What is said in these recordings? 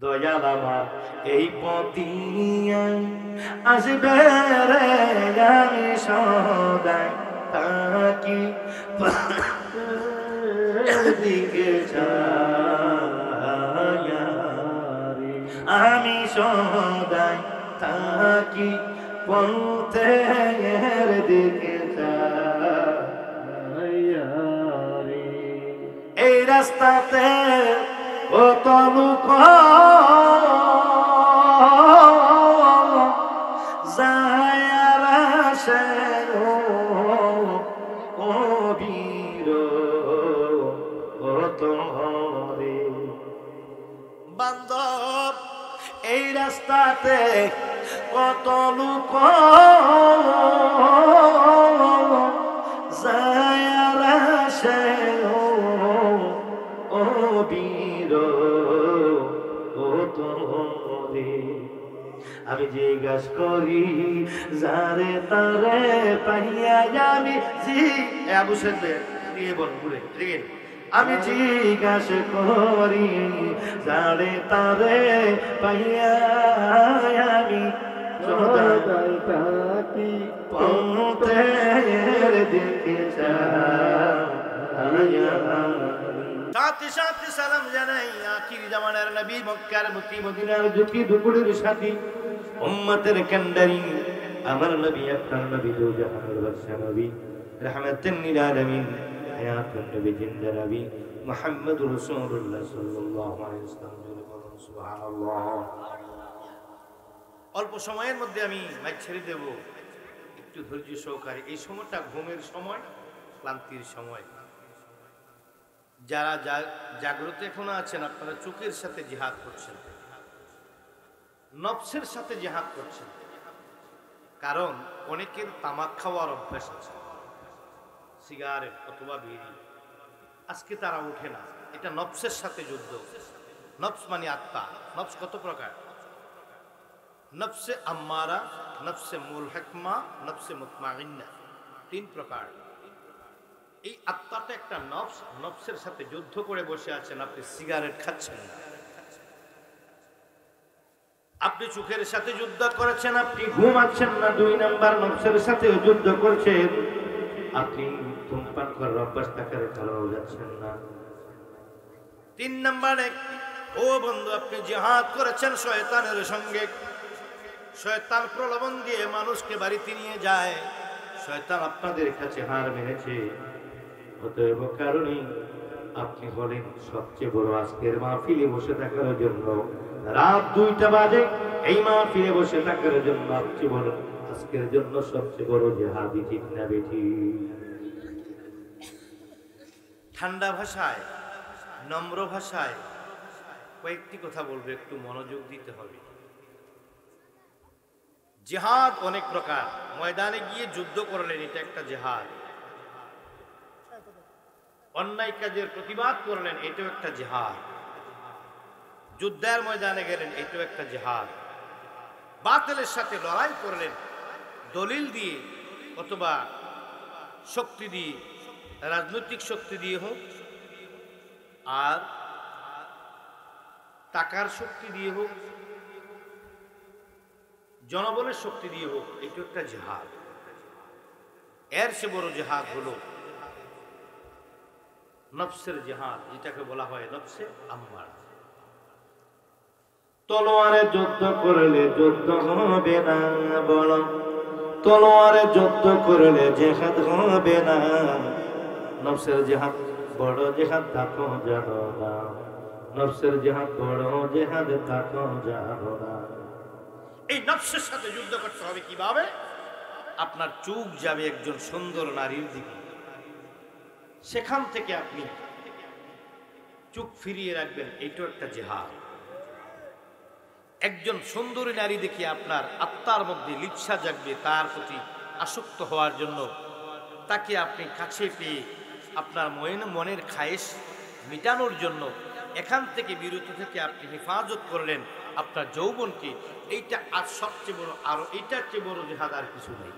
দয়াল আমার এই পথিয়ায় আসবে রে, আমি সদাই তাকি দিকে ছায়ারে, আমি সদাই তাকি পথের দিকে ছায়ারে। এই রাস্তাতে কত লোক যায় আর আসে, ও বীর কত রে বান্ধব। এই রাস্তাতে কত লোক যায় আর আসে, ও বীর ও তোরে। আমি জিজ্ঞাস করি যারে তারে পাইয়া, আমি আবু সাহেব দিয়ে বল ঘুরে ঠিক। আমি জিজ্ঞাস করি যারে তারে পাইয়া, আমি সদাই তাকি পথের দিকে ছায়া। সাথে সাথে সালাম জানাই আখির জামানার নবী, মক্কার মুতি, মদিনার জ্যোতি, দুপুরের সাথী, উম্মতের কান্ডারি, আমার নবী, আপনার নবী, দো জাহানের বাদশা নবী, রাহমাতুল লিল আলামিন, হায়াতুন নবী, জিন্দা নবী, মুহাম্মদুর রাসূলুল্লাহ সাল্লাল্লাহু আলাইহি ওয়াসাল্লাম। সুবহানাল্লাহ। অল্প সময়ের মধ্যে আমি মাইক ছেড়ে দেব, একটু ধৈর্য সহকারে। এই সময়টা ঘুমের সময়, ক্লান্তির সময়। যারা জাগ্রত এখনো আছেন, আপনারা চোখের সাথে জিহাদ করছেন, নফসের সাথে জিহাদ করছেন। কারণ অনেকের তামাক খাওয়ার অভ্যাস আছে, সিগারেট অথবা বিড়ি, আজকে তারা ওঠে না। এটা নফসের সাথে যুদ্ধ। নফস মানে আত্মা। নফস কত প্রকার? নফসে আম্মারা, নফসে মুলহিকমা, নফসে মুতমাইন্না, 3 প্রকার। এই আত্মাটা একটা নফস, নফসের সাথে যুদ্ধ করে বসে আছেন। আপনি সিগারেট খাচ্ছেন না, আপনি চোখের সাথে যুদ্ধ করেছেন, আপনি ঘুমাচ্ছেন না। 2 নাম্বার নফসের সাথে যুদ্ধ করছেন, আপনি ধূমপান করার অভ্যাস থাকার কারণে যাচ্ছেন না। 3 নাম্বারে ও বন্ধু, আপনি জিহাদ করেছেন শয়তানের সঙ্গে। শয়তান প্রলোভন দিয়ে মানুষকে বাড়িতে নিয়ে যায়। শয়তান আপনাদের কাছে হার মেনেছে। অতএব কারণে আপনি বলেন সবচেয়ে বড় আজকের মাহফিলে বসে থাকার জন্য, রাত 2টা বাজে এই মাহফিলে বসে থাকার জন্য আপনি বলেন আজকের জন্য সবচেয়ে বড় জিহাদি, ঠিক না বেটি? ঠান্ডা ভাষায়, নম্র ভাষায় কয়েকটি কথা বলবো, একটু মনোযোগ দিতে হবে। জিহাদ অনেক প্রকার। ময়দানে গিয়ে যুদ্ধ করলেন, এটা একটা জিহাদ। অন্যায় কাজের প্রতিবাদ করলেন, এটাও একটা জিহাদ। যুদ্ধের ময়দানে গেলেন, এটাও একটা জিহাদ। বাতিলের সাথে লড়াই করলেন, দলিল দিয়ে অথবা শক্তি দিয়ে, রাজনৈতিক শক্তি দিয়ে হোক আর টাকার শক্তি দিয়ে হোক, জনবলের শক্তি দিয়ে হোক, এটা একটা জিহাদ। এর চেয়ে বড় জিহাদ হলো নফসের জিহাদ, যেটাকে বলা হয় নফসে আম্মারা। তলোয়ারে যুদ্ধ করলে যুদ্ধ হবে না, বলো তলোয়ারে যুদ্ধ করলে জিহাদ হবে না। নফসের জিহাদ বড় জিহাদ, তাকো জানো না। নফসের জিহাদ বড় জিহাদ, তাকো জানো না। এই নফসের সাথে যুদ্ধ করতে হবে কিভাবে? আপনার চোখ যাবে একজন সুন্দর নারীর দিকে, সেখান থেকে আপনি চোখ ফিরিয়ে রাখবেন, এইটাও একটা জিহাদ। একজন সুন্দরী নারী দেখে আপনার আত্মার মধ্যে লিপ্সা জাগবে, তার প্রতি আসক্ত হওয়ার জন্য তাকে আপনি কাছে পেয়ে আপনার মনের খায়েশ মিটানোর জন্য এখান থেকে বিরত থেকে আপনি হেফাজত করলেন আপনার যৌবনকে। এইটা আর সবচেয়ে বড়, আর এইটার চেয়ে বড় জিহাদ আর কিছু নেই।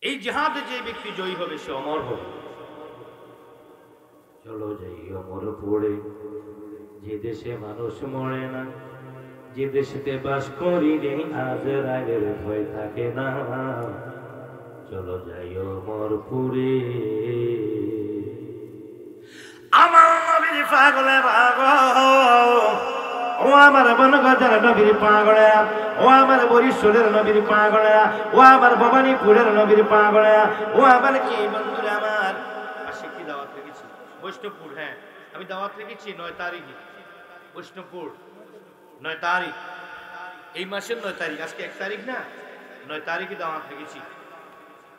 এই জিহাদে যে ব্যক্তি জয়ী হবে সে অমর হবে। চলো যাই অমরপুরে, যে দেশে মানুষ মরে না, যে দেশেতে বাস করি রে আজরাইলের ভয় থাকে না। চলো যাই অমরপুরে। আমার নবীর পাগলে পাগল, ও আমার বনগঞ্জের নবীর পাগলেরা, ও আমার বরিশালের নবীর পাগলেরা, ও আমার ভবানীপুরের নবীর পাগলেরা, ও আমার কি বন্ধুরা আমার পাশে কি দাওয়াত রেখেছি বৈষ্ণবপুর। হ্যাঁ, আমি দাওয়াত রেখেছি 9 তারিখে বৈষ্ণবপুর, 9 তারিখ, এই মাসের 9 তারিখ, আজকে 1 তারিখ না, 9 তারিখে দাওয়াত রেখেছি।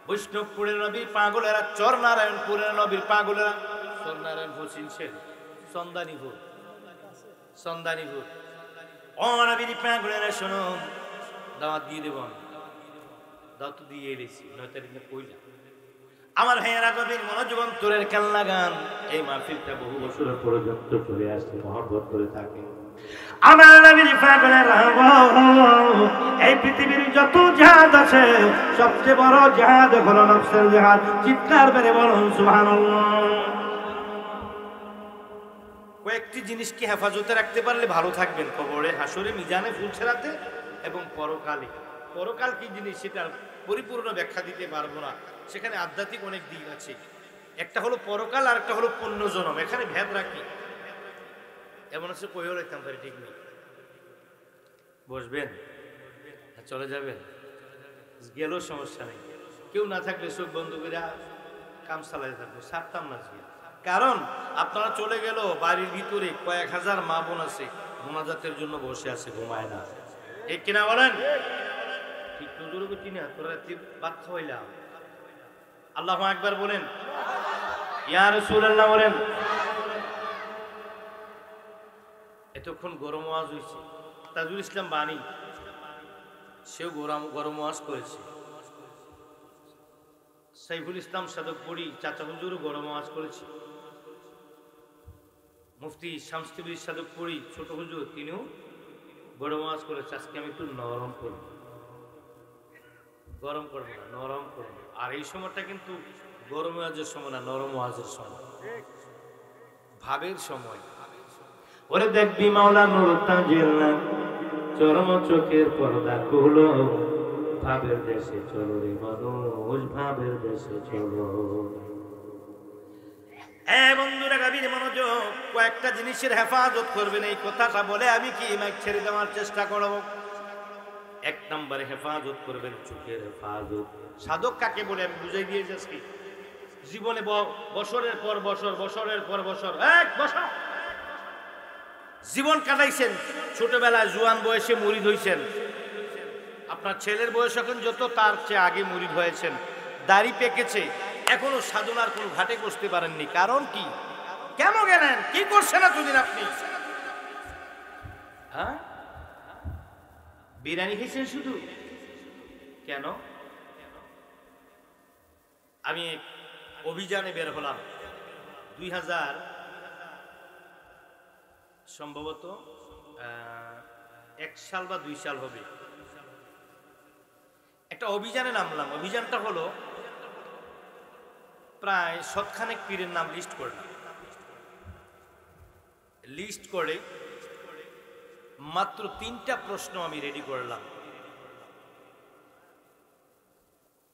বৈষ্ণবপুরের নবীর পাগলেরা, চরনারায়ণপুরের নবীর পাগলেরা, চরনারায়ণপুর চিনছেন, সন্দানীপুর, সন্দানীপুর, ও নবীর পাগলেরা শোনো, দাওয়াত দিয়ে দেব, দাওয়াত তো দিয়ে এলেছি 9 তারিখে কইলা। আমার ভাইয়েরা কবির মনোজীবন তোরের কান্না গান, এই মাহফিলটা বহু বছর পর্যন্ত চলে আসছে, মহব্বত করে থাকে। আমার নবীর পাগলেরা, এই পৃথিবীর যত জিহাদ আছে সবচেয়ে বড় জিহাদ হলো নফসের জিহাদ। চিৎকার মেরে বলুন সুবহানাল্লাহ। কয়েকটি জিনিসকে হেফাজতে রাখতে পারলে ভালো থাকবেন, কবরে, হাসরে, মিজানে, ফুলছেরাতে এবং পরকালে। পরকাল কি জিনিস সেটা পরিপূর্ণ ব্যাখ্যা দিতে পারবো না, সেখানে আধ্যাত্মিক অনেক দিক আছে। একটা হলো পরকাল আর একটা হলো পুণ্যজনম, এখানে ভেদ রাখি। এমন আছে কইও রাখতাম পারি, ঠিক নেই। বসবেন, চলে যাবেন, গেলেও সমস্যা নেই, কেউ না থাকলে চোখ বন্ধ করে কাম চালাই থাকবো, ছাড়তাম না। কারণ আপনারা চলে গেল, বাড়ির ভিতরে কয়েক হাজার মা বোন আছে, মোনাজাতের জন্য বসে আছে, ঘুমায় না, ঠিক কিনা বলেন? ঠিক তোর কিনা, তোরা ভাত খাওয়াইলাম। আল্লাহু আকবার বলেন, ইয়া রাসূলুল্লাহ বলেন। এতক্ষণ গরম ওয়াজ হয়েছে, তাজুল ইসলাম বাণী সেও গরম ওয়াজ করেছে, সাইফুল ইসলাম সাদকপুরি চাচা হুজুরও গরম ওয়াজ করেছে, মুফতি শামসুদ্দিন সাদকপুরি ছোট হুজুর তিনিও গরম ওয়াজ করেছে। আজকে আমি একটু নরম করব, গরম করবো না, নরম করবো। আর এই সময়টা কিন্তু গরম ওয়াজের সময় না, নরম ওয়াজের সময়, ভাবের সময়। ওরে দেখবি মাওলা নূর তাজিল্লাহ, চরম চোখের পর্দা খুলো, ভাবের দেশে চলো রে মানুষ, ভাবের দেশে চলো। বন্ধুরা গাভীর মনোযোগ, কয়েকটা জিনিসের হেফাজত করবেন, এই কথাটা বলে আমি কি মাইক ছেড়ে দেওয়ার চেষ্টা করব। 1 নম্বরে হেফাজত করবেন চোখের হেফাজত। সাধক কাকে বলে আমি বুঝাই দিয়ে যাচ্ছি। জীবনে বছরের পর বছর, বছরের পর বছর, এক বছর জীবন কাটাইছেন, ছোটবেলায় জোয়ান বয়সে মুরিদ হইছেন, আপনার ছেলের বয়স এখন যত তার চেয়ে আগে মুরিদ হয়েছেন, দাড়ি পেকেছে, এখনো সাধনার কোন ঘাটে বসতে পারেননি। কারণ কি? কেন গেলেন? কি করছেন এতদিন আপনি? হ্যাঁ, বিরিয়ানি খেয়েছেন শুধু? কেন? আমি অভিযানে বের হলাম 2000 সম্ভবত 1 সাল বা 2 সাল হবে, একটা অভিযানে নামলাম। অভিযানটা হলো প্রায় 7খানেক পীরের নাম লিস্ট করলাম। লিস্ট করে মাত্র 3টা প্রশ্ন আমি রেডি করলাম।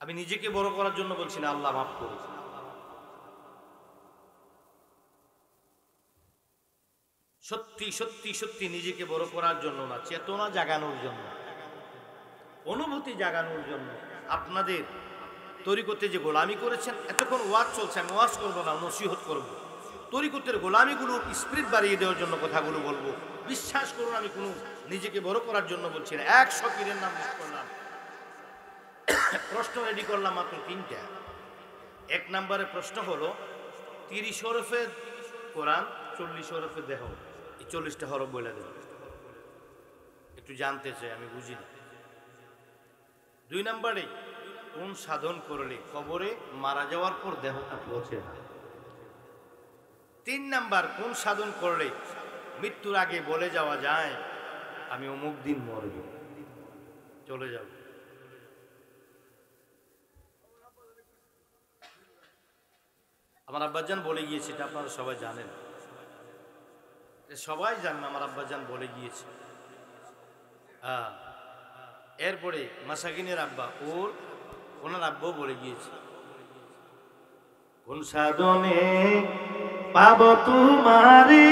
আমি নিজেকে বড় করার জন্য বলছি না, আল্লাহ মাফ করুন। সত্যি সত্যি সত্যি নিজেকে বড় করার জন্য না, চেতনা জাগানোর জন্য, অনুভূতি জাগানোর জন্য। আপনাদের তরিকতে যে গোলামি করেছেন, এতক্ষণ ওয়াজ চলছে, আমি ওয়াজ করবো না, নসিহত করবো। তরিকতের গোলামিগুলোর স্পিরিট বাড়িয়ে দেওয়ার জন্য কথাগুলো বলবো। বিশ্বাস করুন, আমি কোনো নিজেকে বড় করার জন্য বলছি না। 100 পীরের নাম লিস্ট করলাম, প্রশ্ন রেডি করলাম মাত্র 3টা। 1 নম্বরে প্রশ্ন হলো 30 হরফে কোরআন, 40 হরফে দেহ, এই 40টা হরফ বলে দেব। একটু জানতে চাই, আমি বুঝি না। 2 নম্বরে কোন সাধন করলে কবরে মারা যাওয়ার পর দেহটা পৌঁছে না। 3 নাম্বার, কোন সাধন করলে মৃত্যুর আগে বলে যাওয়া যায় আমি অমুক দিন মরব, চলে যাব। আমার আব্বাজান বলে গিয়েছে, এটা আপনারা সবাই জানেন, সবাই জানেন আমার আব্বাজান বলে গিয়েছে। এরপরে মাসাকিনের আব্বা ওনার আব্বাও বলে গিয়েছে, কোন সাধনে পাব তোমারে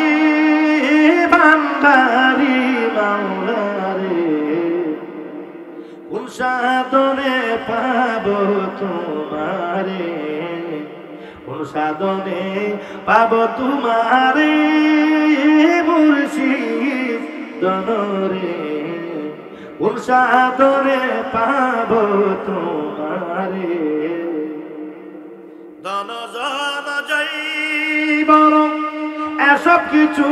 ভান্ডারি মাওলারে, কোন সাধনে পাব তোমারে, কোন সাধনে পাব তোমারে মুর্শিদ দনরে, কোন সাধনে পাব তোমারে। দন জন জয় বল এসব কিছু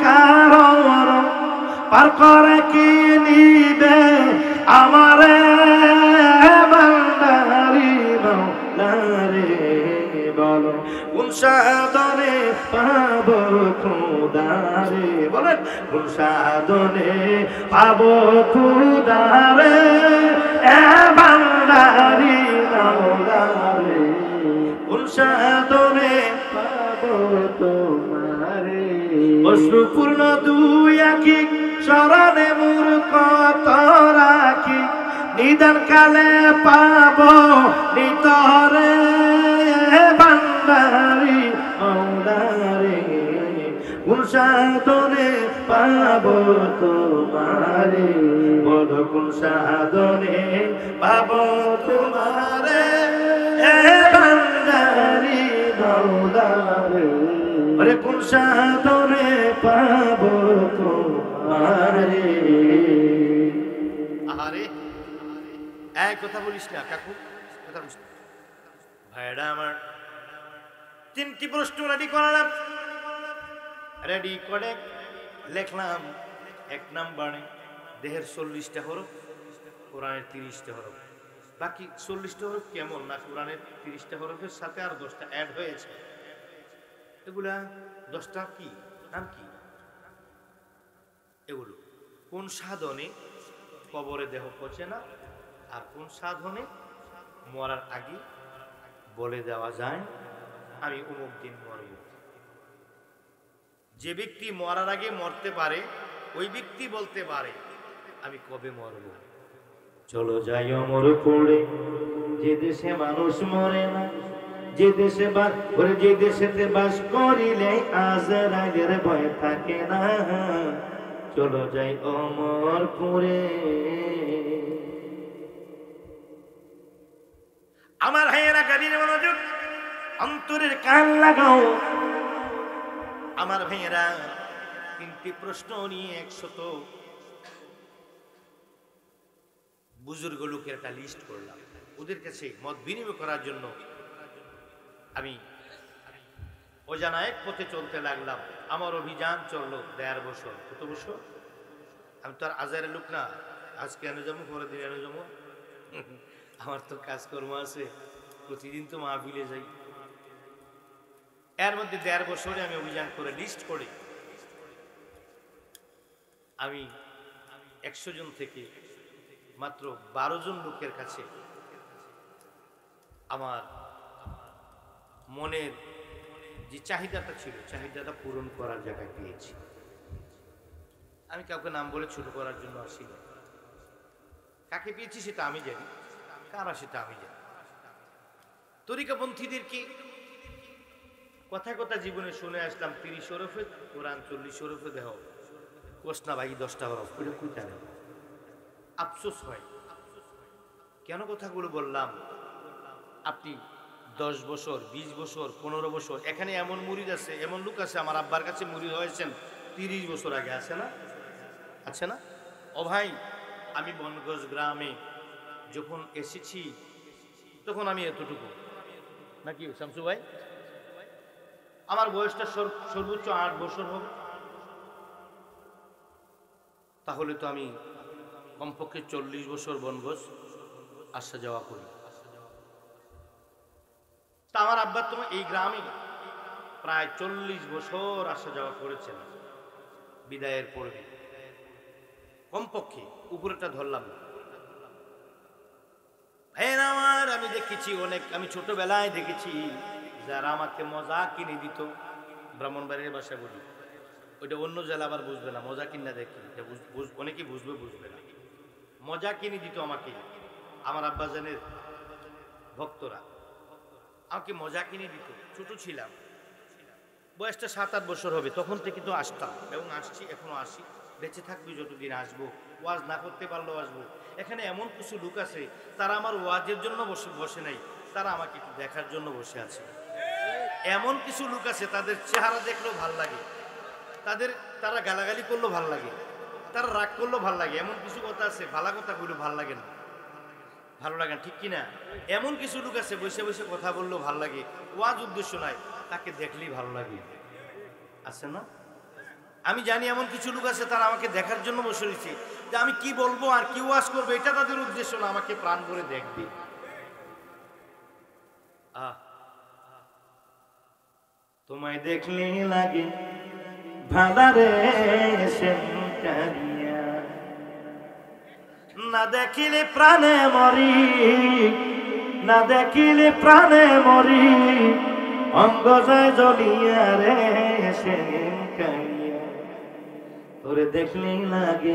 কারণ পার করে কি নিবে আমারে ভান্ডারি মাওলারে, বলো কোন সাধনে পাব খুদারে, বলেন কোন সাধনে পাব খুদারে এ ভান্ডারি মাওলারে, কোন সাধনে পাব তোমারে। অশ্রুপূর্ণ দুই আঁখি শরণে মোর কত রাখি, নিদান কালে পাব নিতরে ভান্ডারি মাওলারে, কোন সাধনে পাব তোমারে, বলো কোন সাধনে পাব তোমারে ভান্ডারি মাওলারে, আরে কোন সাধনে পাব তোমারে। আরে এই কথা বলিস না কাকু, কথা বলিস না। ভাইরা আমার 3টি প্রশ্ন রেডি করলাম, রেডি করে লিখলাম। 1 নম্বরে দেহের 40টা হরফ, কোরআনের 30টা হরফ। বাকি 40টা হরফ কেমন না কোরআনের 30টা হরফের সাথে আর 10টা অ্যাড হয়েছে, এগুলা 10টা কি নাম কি? এগুলো কোন সাধনে কবরে দেহ পচে না, আর কোন সাধনে মরার আগে বলে দেওয়া যায় আমি অমুক দিন মরব। যে ব্যক্তি মরার আগে মরতে পারে ওই ব্যক্তি বলতে পারে আমি কবে মরব। চলো যাই অমর পড়ে যে দেশে মানুষ মরে না, যে দেশে যে দেশেতে বাস করিলে আজরাইলের ভয় থাকে না, চলো যাই অমরপুরে। আমার ভাইয়েরা গাড়ির মনোযোগ, অন্তরের কান লাগাও। আমার ভাইয়েরা 3টি প্রশ্ন নিয়ে 100 বুজুর্গ লোকের একটা লিস্ট করলাম, ওদের কাছে মত বিনিময় করার জন্য আমি অজানা এক পথে চলতে লাগলাম। আমার অভিযান চললো 1.5 বছর। কত বছর? আমি তো আর আজারের লোক না, আজকে এনে যাবো পরের দিন এনে যাবো, আমার তো কাজকর্ম আছে, প্রতিদিন তো মাহফিলে যাই। এর মধ্যে 1.5 বছরে আমি অভিযান করে লিস্ট করে আমি 100 জন থেকে মাত্র 12 জন লোকের কাছে আমার মনের যে চাহিদাটা ছিল চাহিদাটা পূরণ করার জায়গায় পেয়েছি। আমি কাউকে নাম বলে ছোট করার জন্য আসিনি, কাকে পেয়েছি সেটা আমি জানি, কারা সেটা আমি জানি। তরিকাপন্থীদেরকে কথা কথা জীবনে শুনে আসলাম 30 হরফে কোরআন, 40 হরফে দেহ কোসনা ভাই 10টা হরফ, ওইটা কইতে না। আফসোস হয় কেন কথাগুলো বললাম। আপনি 10 বছর 20 বছর 15 বছর, এখানে এমন মুরিদ আছে, এমন লোক আছে আমার আব্বার কাছে মুরিদ হয়েছেন 30 বছর আগে, আছে না? আছে না? ও ভাই, আমি বনগজ গ্রামে যখন এসেছি তখন আমি এতটুকু নাকি শামসু ভাই, আমার বয়সটা সর্বোচ্চ 8 বছর হবে, তাহলে তো আমি কমপক্ষে 40 বছর বনগজ আসা যাওয়া করি। তা আমার আব্বা তো এই গ্রামে প্রায় 40 বছর আসা যাওয়া করেছেন বিদায়ের পূর্বে, কমপক্ষে উপরেটা ধরলাম না। ভাইয়ের আমার, আমি দেখেছি অনেক, আমি ছোটবেলায় দেখেছি যারা আমাকে মজা কিনে দিত, ব্রাহ্মণবাড়ির ভাষায় বলি, ওইটা অন্য জেলা আবার বুঝবে না, মজা কিনা দেখি অনেকে বুঝবে বুঝবে না। মজা কিনে দিত আমাকে আমার আব্বাজানের ভক্তরা, আমাকে মজা কিনে দিত। ছোট ছিলাম, বয়সটা 7-8 বছর হবে, তখন থেকে তো আসতাম এবং আসছি, এখনো আসি, বেঁচে থাকবি যতদিন আসবো, ওয়াজ না করতে পারলেও আসবো। এখানে এমন কিছু লোক আছে তারা আমার ওয়াজের জন্য বসে নাই, তারা আমাকে একটু দেখার জন্য বসে আছে। এমন কিছু লোক আছে তাদের চেহারা দেখলেও ভাল লাগে, তারা গালাগালি করলেও ভাল লাগে, তারা রাগ করলেও ভাল লাগে। এমন কিছু কথা আছে ভালো কথা বললেও ভাল লাগে না, ভালো লাগে না, ঠিক কিনা? এমন কিছু লোক আছে বসে বসে কথা বললেও ভাল লাগে, ওয়াজ উদ্দেশ্য নাই, তাকে দেখলেই ভালো লাগে, আছে না? আমি জানি এমন কিছু লোক আছে তারা আমাকে দেখার জন্য বসে রয়েছে, যে আমি কি বলবো আর কি ওয়াজ করবো এটা তাদের উদ্দেশ্য না, আমাকে প্রাণ ভরে দেখবে। তোমায় দেখলে লাগে ভালারে না দেখিলে প্রাণে মরি, না দেখিলে প্রাণে মরি, অঙ্গ যায় জ্বলিয়া রে সেদিন কালিয়া। তোরে দেখলেই লাগে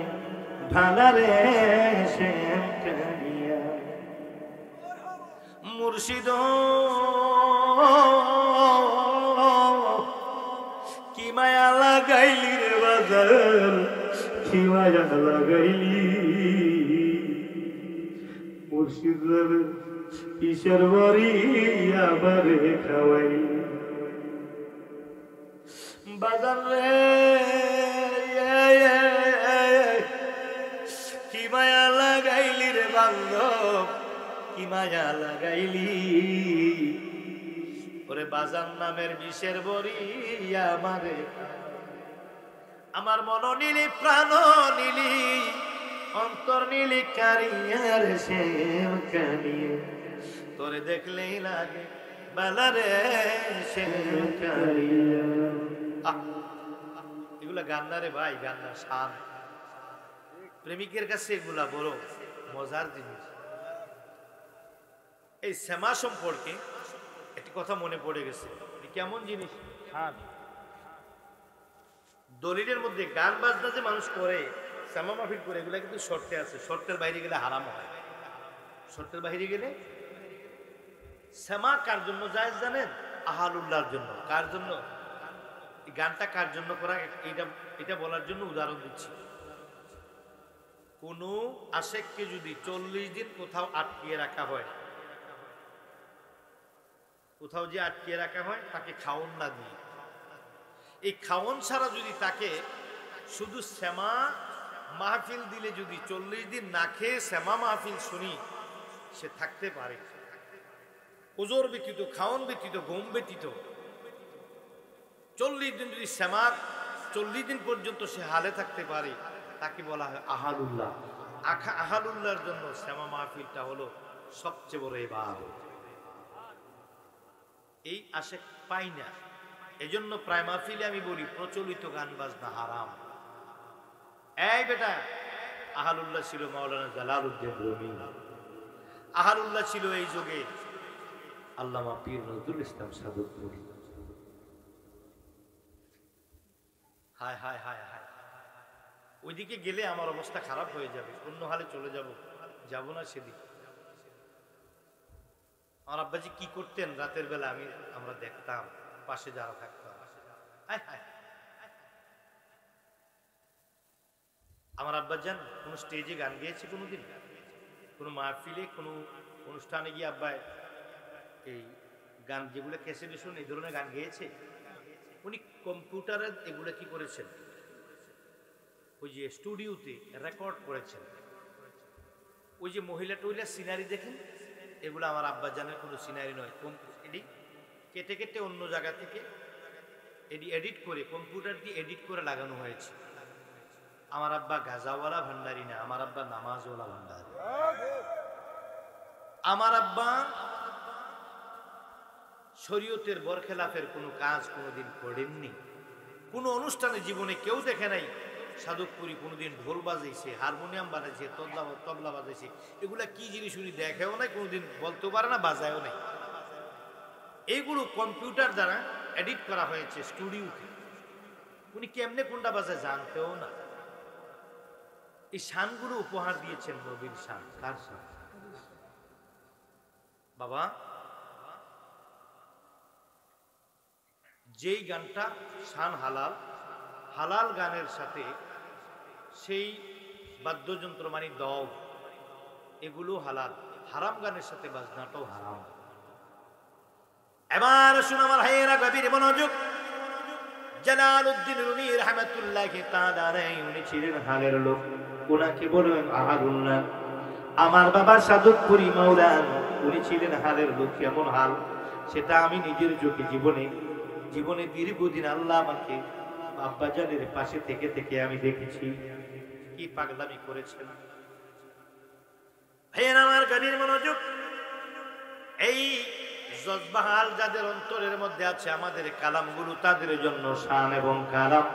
ভালারে সেদিন কালিয়া। মুর্শিদ কি মায়া লাগাইলি রে বাজার, কি মায়া লাগাইলি। মুর্শিদ কিসের বাড়ি আমারে খাওয়াইলি বাজার রে, কি মায়া লাগাইলি রে বান্ধব, কি মায়া লাগাইলি। ওরে বাজার নামের বিষের বড়ি আমারে, আমার মন নিলি প্রাণ নিলি, অন্তর নিলি কারিয়ার সে কারিয়া। তোরে দেখলেই লাগে বালারে সে কারিয়া। এগুলা গান রে ভাই, গান না, শান। প্রেমিকের কাছে এগুলা বড় মজার জিনিস। এই শ্যামা সম্পর্কে একটি কথা মনে পড়ে গেছে, কেমন জিনিস। দলিলের মধ্যে গান বাজনা যে মানুষ করে, শ্যামা মাহফিল করে, এগুলা কিন্তু শর্তে আছে, শর্তের বাইরে গেলে হারাম হয়। শর্তের বাইরে গেলে শ্যামা কার জন্য জায়েজ জানেন? আহালুল্লাহর জন্য। কার জন্য? এই গানটা কার জন্য করা, এটা বলার জন্য উদাহরণ দিচ্ছি। কোন আশেককে যদি 40 দিন কোথাও আটকিয়ে রাখা হয়, কোথাও যে আটকিয়ে রাখা হয়, তাকে খাওন না দিয়ে, এই খাওন ছাড়া যদি তাকে শুধু শ্যামা মাহফিল দিলে, যদি 40 দিন না খেয়ে শ্যামা মাহফিল শুনি, সে থাকতে পারে। ওজোর ব্যতীত, খাওন ব্যতীত, ঘুম ব্যতীত 40 দিন যদি শ্যামা 40 দিন পর্যন্ত সে হালে থাকতে পারে, তাকে বলা হয় আহালুল্লাহ। আহালুল্লাহর জন্য শ্যামা মাহফিলটা হলো সবচেয়ে বড় ইবাদত। এই আশেক পাই না, এজন্য প্রায় মাহফিলে আমি বলি প্রচলিত গান বাজনা হারাম। এই বেটা, আহালুল্লাহ ছিল মাওলানা জালালউদ্দিন রুমি, আহালুল্লাহ ছিল এই যুগে আল্লামা পীর নজরুল ইসলাম সাদতপুরি। হায় হায় হায় হায়, ওইদিকে গেলে আমার অবস্থা খারাপ হয়ে যাবে, অন্য হালে চলে যাব না সেদিক। আমার আব্বাজি কি করতেন রাতের বেলা, আমরা দেখতাম, পাশে যারা থাকতাম। আমার আব্বাজান কোন স্টেজে গান গেয়েছে কোনোদিন? কোন মাহফিলে, কোন অনুষ্ঠানে গিয়ে আব্বাই এই গান যেগুলো ক্যাসেটে শুন, এই ধরনের গান গেয়েছে? উনি কম্পিউটারে এগুলো কি করেছেন, ওই যে স্টুডিওতে রেকর্ড করেছেন। ওই যে মহিলা টহিলা সিনারি দেখেন, এগুলো আমার আব্বাজানের কোনো সিনারি নয়, এটি কেটে কেটে অন্য জায়গা থেকে এডিট করে, কম্পিউটার দিয়ে এডিট করে লাগানো হয়েছে। আমার আব্বা গাজাওয়ালা ভান্ডারি না, আমার আব্বা নামাজওয়ালা ভান্ডারি। আমার আব্বা শরীয়তের বরখেলাফের কোনো কাজ কোনোদিন করেননি। কোনো অনুষ্ঠানে জীবনে কেউ দেখে নাই সাধকপুরি কোনোদিন ঢোল বাজাইছে, হারমোনিয়াম বাজাইছে, তবলা বাজাইছে। এগুলা কি জিনিস উনি দেখেও নাই, কোনোদিন বলতেও পারে না, বাজায়ও নাই। এইগুলো কম্পিউটার দ্বারা এডিট করা হয়েছে স্টুডিওতে। উনি কেমনে কোনটা বাজে জানতেও না। এই শানগুলো উপহার দিয়েছেন নবীর শান। কার শান? বাবা, যেই গানটা শান হালাল, হালাল গানের সাথে সেই বাদ্যযন্ত্র মানে দল, এগুলো হালাল। হারাম গানের সাথে বাজনাটাও হারাম। এবার শুনো আমার ভাইয়েরা, গভীর মনোযোগ। জালালউদ্দিন রুমি রাহমাতুল্লাহি তাআলা আলাইহি, উনি ছিলেন হালের লোক। ওনাকে বলেন আহারুল্লাহ। আমার বাবা সাদতপুরি মাওলানা, উনি ছিলেন হালের লোক। কেমন হাল সেটা আমি নিজের চোখে জীবনে দীর্ঘদিন আল্লাহ আমাকে আব্বাজানের পাশে থেকে থেকে আমি দেখেছি কি পাগলামি করেছেন। ভাইয়েরা আমার, গভীর মনোযোগ। এই জজবাহাল যাদের অন্তরের মধ্যে আছে, আমাদের কালামগুলো তাদের জন্য শান এবং কালাম।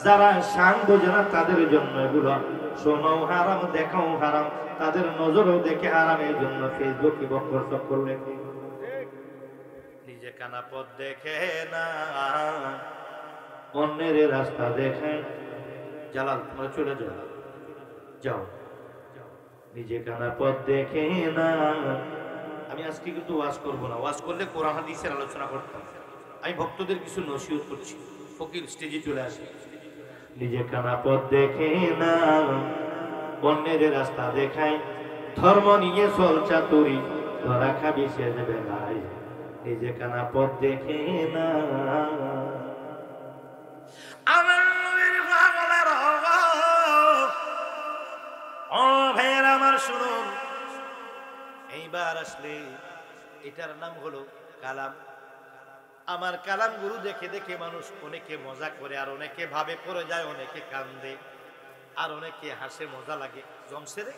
যারা শান বোঝে না তাদের জন্য এগুলো শোনাও হারাম, দেখাও হারাম, তাদের নজরও দেখে হারাম। এই জন্য ফেসবুকে বকর চক্কর লেখে, নিজে কানা পথ দেখে না, অন্যের রাস্তা দেখে। জালাল, তোমরা চলে যাও, নিজে কানা পথ দেখে না। আমি আজকে কিন্তু ওয়াজ করবো না, ওয়াজ করলে কোরআন হাদিসের আলোচনা করতাম। আমি ভক্তদের কিছু নসিহত করছি। ফকির স্টেজে চলে আসে। নিজে কানা পথ দেখে না, অন্যের রাস্তা দেখায়, ধর্ম নিয়ে চল চাতুরি, ধরা খাবি শেষ বেলায়। নিজে কানা পথ দেখে না। আমার নবীর পাগলের ও ভাইয়েরা আমার, শুনুন। এইবার আসলে এটার নাম হলো কালাম। আমার কালাম গুরু দেখে দেখে মানুষ অনেকে মজা করে, আর অনেকে ভাবে পড়ে যায়, অনেকে কান্দে, আর অনেকে হাসে, মজা লাগে। জমছে রে।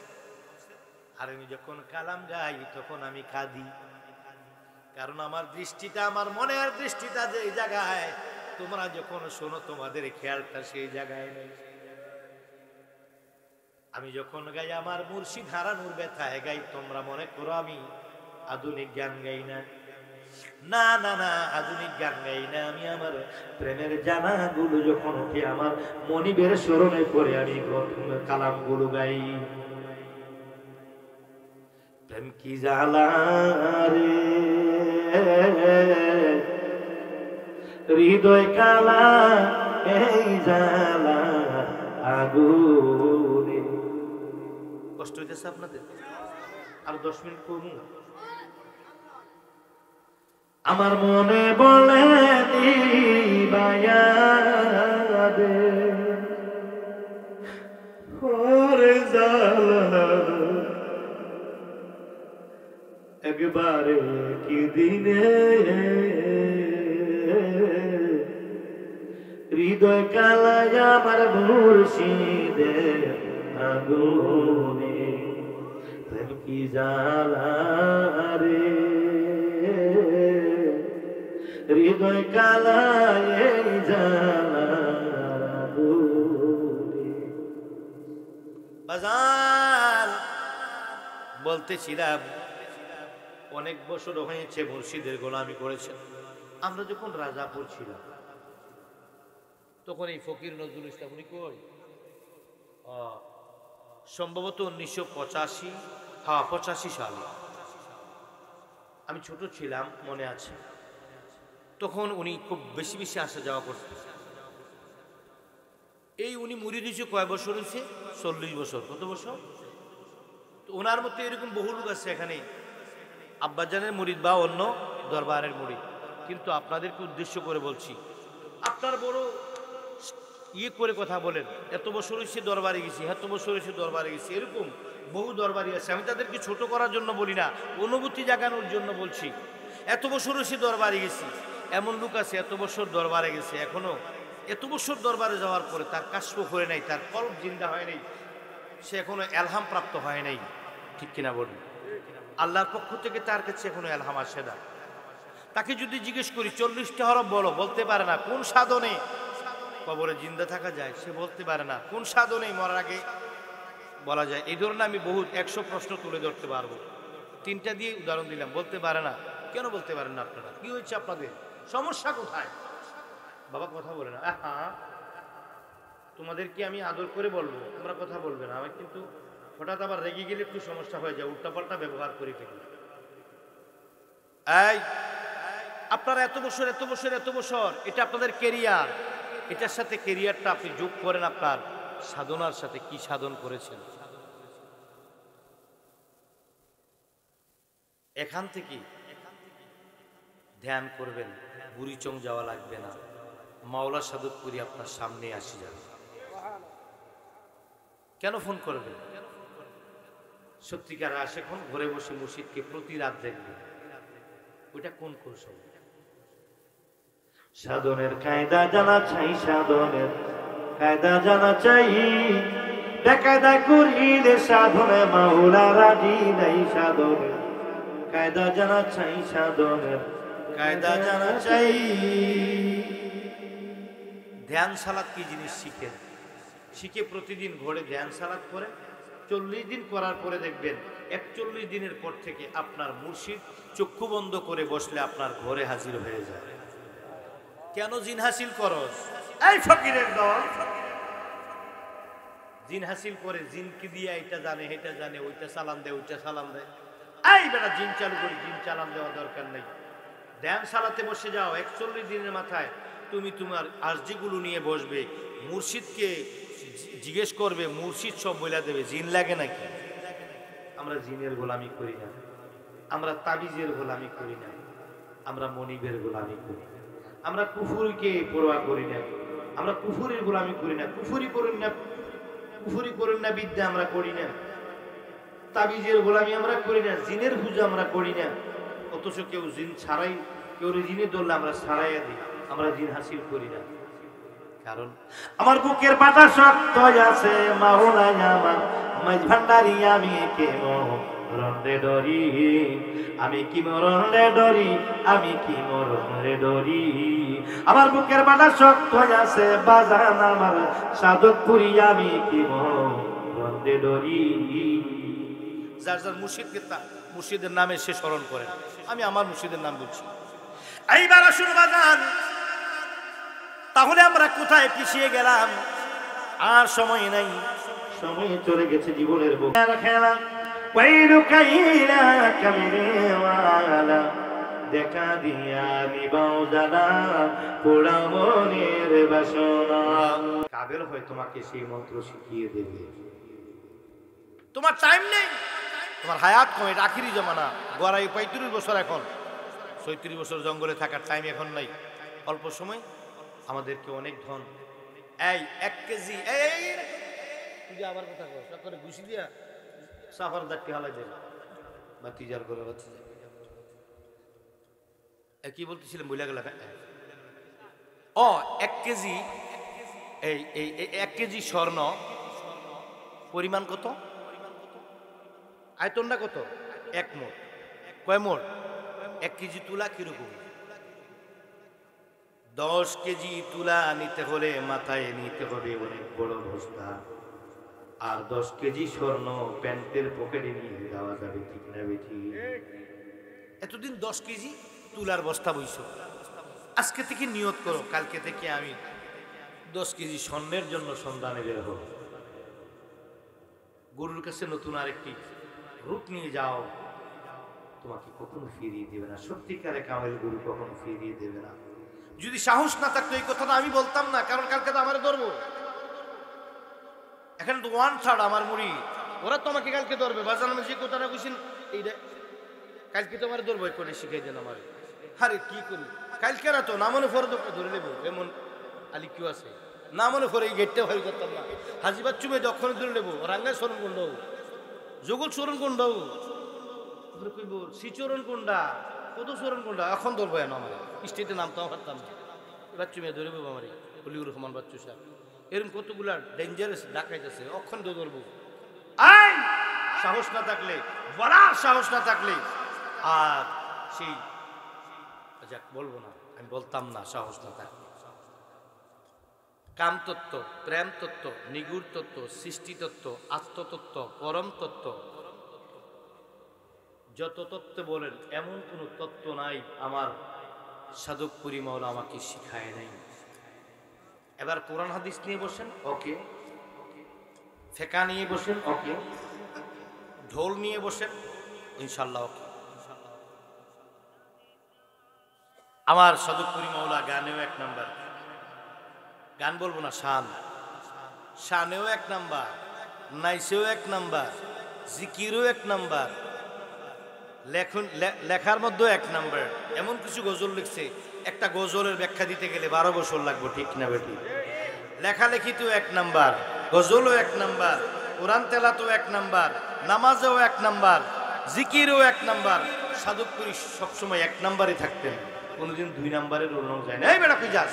আর আমি যখন কালাম গাই তখন আমি কাঁদি, কারণ আমার দৃষ্টিটা, আমার মনের দৃষ্টিটা যে জায়গায়, তোমরা যখন শোনো তোমাদের খেয়ালটা সেই জায়গায় নেই। আমি যখন গাই আমার মুর্শিদ হারানোর ব্যথায় গাই, তোমরা মনে করো আমি আধুনিক গান গাই না। না না না, আধুনিক গান গাই না আমি। আমার প্রেমের জানাগুলো যখন ওঠে, আমার মনিবের স্মরণে পড়ে আমি কালামগুলো গাই। প্রেম কি জ্বালা রে, হৃদয় কালা এই জ্বালা আগুনে। কষ্ট হইতেছে আপনাদের? আর 10 মিনিট কমু। আমার মনে বলে দিবায়াদে ওরে জ্বালা, একবারে কি দিনে হৃদয় কালায় আমার মুর্শিদের আগুনে। প্রেম কি জ্বালা রে, হৃদয় কালায় জ্বালা আগুনে। বাজার বলতেছিলাম, অনেক বছর হয়েছে মুর্শিদের গোলামি করেছেন। আমরা যখন রাজাপুর ছিলাম তখন এই ফকির নজরুল ইসলাম, উনি কই, সম্ভবত 1985, হ্যাঁ 85 সালে আমি ছোট ছিলাম, মনে আছে। তখন উনি খুব বেশি বেশি আসা যাওয়া করতেন। এই উনি মুরিদ হয়েছে কয় বছর হয়েছে? 40 বছর। কত বছর? তো ওনার মধ্যে এরকম বহু লোক আছে এখানে, আব্বাজানের মুরিদ বা অন্য দরবারের মুরিদ। কিন্তু আপনাদেরকে উদ্দেশ্য করে বলছি, আপনার বড় ইয়ে করে কথা বলেন, এত বছর হয়েছে দরবারে গেছি, এত বছর হয়েছে দরবারে গেছি, এরকম বহু দরবারি আছে। আমি তাদেরকে ছোট করার জন্য বলি না, অনুভূতি জাগানোর জন্য বলছি। এত বছর হয়েছে দরবারে গেছি, এমন লোক আছে এত বছর দরবারে গেছে, এখনো এত বছর দরবারে যাওয়ার পরে তার কাশফ হয়ে নাই, তার কলব জিন্দা হয় নাই, সে এখনো এলহাম প্রাপ্ত হয় নাই। ঠিক কিনা বলুন? আল্লাহর পক্ষ থেকে তার কাছে এখনো এলহাম আসে না। তাকে যদি জিজ্ঞেস করি 40টা হরফ বলো, বলতে পারে না। কোন সাধনে কবরে জিন্দা থাকা যায় সে বলতে পারে না। কোন সাধনে মরার আগে বলা যায়। এই ধরনের আমি বহু 100 প্রশ্ন তুলে ধরতে পারবো। 3টা দিয়ে উদাহরণ দিলাম, বলতে পারে না। কেন বলতে পারেন না আপনারা? কি হয়েছে আপনাদের? সমস্যা কোথায়? বাবা কথা বলে না। হ্যাঁ, তোমাদেরকে আমি আদর করে বলবো, তোমরা কথা বলবে না। আমি কিন্তু হঠাৎ আবার রেগে গেলে একটু সমস্যা হয়ে যায়, উল্টাপাল্টা ব্যবহার করে ফেলি। এই আপনারা এত বছর এটা আপনাদের কেরিয়ার, এটার সাথে কেরিয়ারটা আপনি যোগ করেন আপনার সাধনার সাথে। কি সাধন করেছেন এখান থেকে ধ্যান করবেন, বুড়িচং যাওয়া লাগবে না, মাওলা সাদতপুরি আপনার সামনে আসি যাবে। কেন ফোন করবেন? সত্যিকার আশেখন ঘরে বসে মুর্শিদকে প্রতি রাত দেখবেন। ওইটা কোন কৌশল? সাধনের কায়দা জানা চাই, সাধনের কায়দা জানা চাই, বেকায়দা করিলে সাধনে মাওলা রাজি নাই। সাধনের কায়দা জানা চাই, সাধনের কায়দা জানা চাই। ধ্যান সালাত কি জিনিস শিখেন, শিখে প্রতিদিন ঘরে ধ্যান সালাত করে 40 দিন করার পরে দেখবেন 41 দিনের পর থেকে আপনার মুর্শিদ চক্ষু বন্ধ করে বসলে আপনার ঘরে হাজির হয়ে যায়। কেন জিন হাসিল করস? এই ফকিরের দল জিন হাসিল করে, জিনকে দিয়ে এটা জানে এটা জানে, ওইটা সালাম দেয় ওইটা সালাম দেয়। এই বেটা জিন চালু করে, জিন চালান দেওয়া দরকার নেই। ধ্যান সালাতে বসে যাও, 41 দিনের মাথায় তুমি তোমার আরজিগুলো নিয়ে বসবে, মুর্শিদকে জিজ্ঞেস করবে, মুর্শিদ সব বলে দেবে। জিন লাগে নাকি? আমরা জিনের গোলামি করি না, আমরা তাবিজের গোলামি করি না, আমরা মনিবের গোলামি করি, আমরা কুফুরিকে পরোয়া করি না, আমরা কুফুরির গোলামি করি না, কুফুরি করেন না বিদ্যা আমরা করি না, তাবিজের গোলামি আমরা করি না, জিনের পূজা আমরা করি না। অথচ কেউ জিন ছাড়াই, কেউ জিনে ধরলে আমরা ছাড়াইয়া দিই, আমরা জিন হাসিল করি না। কারণ আমার বুকের পাতা শক্ত আছে, মাওলাই আমার মাঝ ভান্ডারি, আমি কে মরণ রে ডরি, আমি কি মরণ রে ডরি, আমি কি মরণ রে ডরি। আমার বুকের পাতা শক্ত আছে, বাজান আমার সাদতপুরি, আমি কি মরণ রে ডরি। যার যার মুর্শিদকে মুর্শিদের নামে সে স্মরণ করেন, আমি আমার মুর্শিদের নাম বলছি। এইবার আসুন বাজান, তাহলে আমরা কোথায় পিছিয়ে গেলাম? আর সময় নাই, সময় চলে গেছে জীবনের খেলা। দেখা দিয়া নিবাও জানা পোড়া মনের বাসনা। কাবেল হয় তোমাকে সেই মন্ত্র শিখিয়ে দেবে। তোমার টাইম নেই, তোমার হায়াত কমে, আখিরি জমানা। গড়াই 35 বছর, এখন 36 বছর জঙ্গলে থাকার টাইম এখন নাই। অল্প সময় আমাদেরকে অনেক ধন। এই 1 কেজি, এই তুই আবার কথা কর, সব করে ঘুষি দিয়া সাফার দাঁড়টি হালাই দেবে বা তিজার করে হচ্ছে। কি বলতেছিলাম বইলা গেল? ও 1 কেজি, এই 1 কেজি স্বর্ণ পরিমাণ কত? আয়তনটা কত? 1 মোট। কয় মোট? 1 কেজি তুলা কিরকম? 10 কেজি তুলা নিতে হলে মাথায় নিতে হবে অনেক বড় বস্তা, আর 10 কেজি স্বর্ণ প্যান্টের পকেটে নিয়ে যাওয়া যাবে, ঠিক না বেঠি? এতদিন 10 কেজি তুলার বস্তা বইছো, আজকে থেকে নিয়ত করো কালকে থেকে আমি 10 কেজি স্বর্ণের জন্য সন্ধানে বের হব। গুরুর কাছে নতুন আরেকটি রূপ নিয়ে যাও, তোমাকে কখনো ফিরিয়ে দেবে না। সত্যিকারে কামেল গুরু কখনো ফিরিয়ে দেবে না। যদি সাহস না থাকতো এই কথাটা আমি বলতাম না, কারণ কালকে তো আমার ধরবো। এখানে তো 1/3 আমার মুড়ি, ওরা তো আমাকে কালকে ধরবে। বাজার আমি যে কথাটা বুঝছেন এইটা কালকে তো আমার ধরবো, করে শিখাই দেন আমার। আরে কি করি, কালকে না তো না মনে ফরে ধরে নেবো, এমন আলি কেউ আছে না মনে ফরে এই গেটটা হয়ে করতাম না। হাজিবার চুমে দক্ষিণে ধরে নেবো, রাঙ্গায় স্মরণ কোনটা হোক, জগৎ স্মরণ কোনটা হোক, কইব শ্রীচরণ কোনটা, কত স্মরণ কোনটা, এখন ধরবো না আমার স্টেটে নামতাম পারতাম না। বাচ্চু মেয়ে ধরে নেবো আমার হলিউর রহমান বাচ্চু সাহেব, এরকম কতগুলা ডেঞ্জারাস ডাকাইতেছে, অক্ষণ তো ধরবো। আই সাহস না থাকলে, বলার সাহস না থাকলে, আর সেই যাক বলবো না, আমি বলতাম না সাহস না থাকলে। কামতত্ত্ব, প্রেম তত্ত্ব, নিগুড় তত্ত্ব, সৃষ্টি তত্ত্ব, আত্মতত্ত্ব, পরম তত্ত্ব যত তত্ত্ব বলেন এমন কোনো তত্ত্ব নাই আমার সাধকপুরী মাওলা আমাকে শিখায় নাই। এবার কোরআন হাদিস নিয়ে বসেন, ওকে। ফেকা নিয়ে বসেন, ওকে। ঢোল নিয়ে বসেন, ইনশাল্লাহ ওকে। আমার সাধকপুরী মাওলা গানেও এক নাম্বার, গান বলবো না, শান, শানেও এক নাম্বার, নাইসেও এক নাম্বার, জিকিরও এক নাম্বার, লেখার মধ্যেও এক নাম্বার। এমন কিছু গজল লিখছে, একটা গজলের ব্যাখ্যা দিতে গেলে 12 বছর লাগবে, ঠিক না বেটি? লেখালেখিতেও এক নাম্বার, গজলও এক নাম্বার, কোরআন তেলাতেও এক নাম্বার, নামাজেও এক নাম্বার, জিকিরও এক নাম্বার। সাধকপুরী সবসময় এক নাম্বারে থাকতেন, কোনোদিন 2 নাম্বারের রোল যায় না। এই বেটা কই যাস?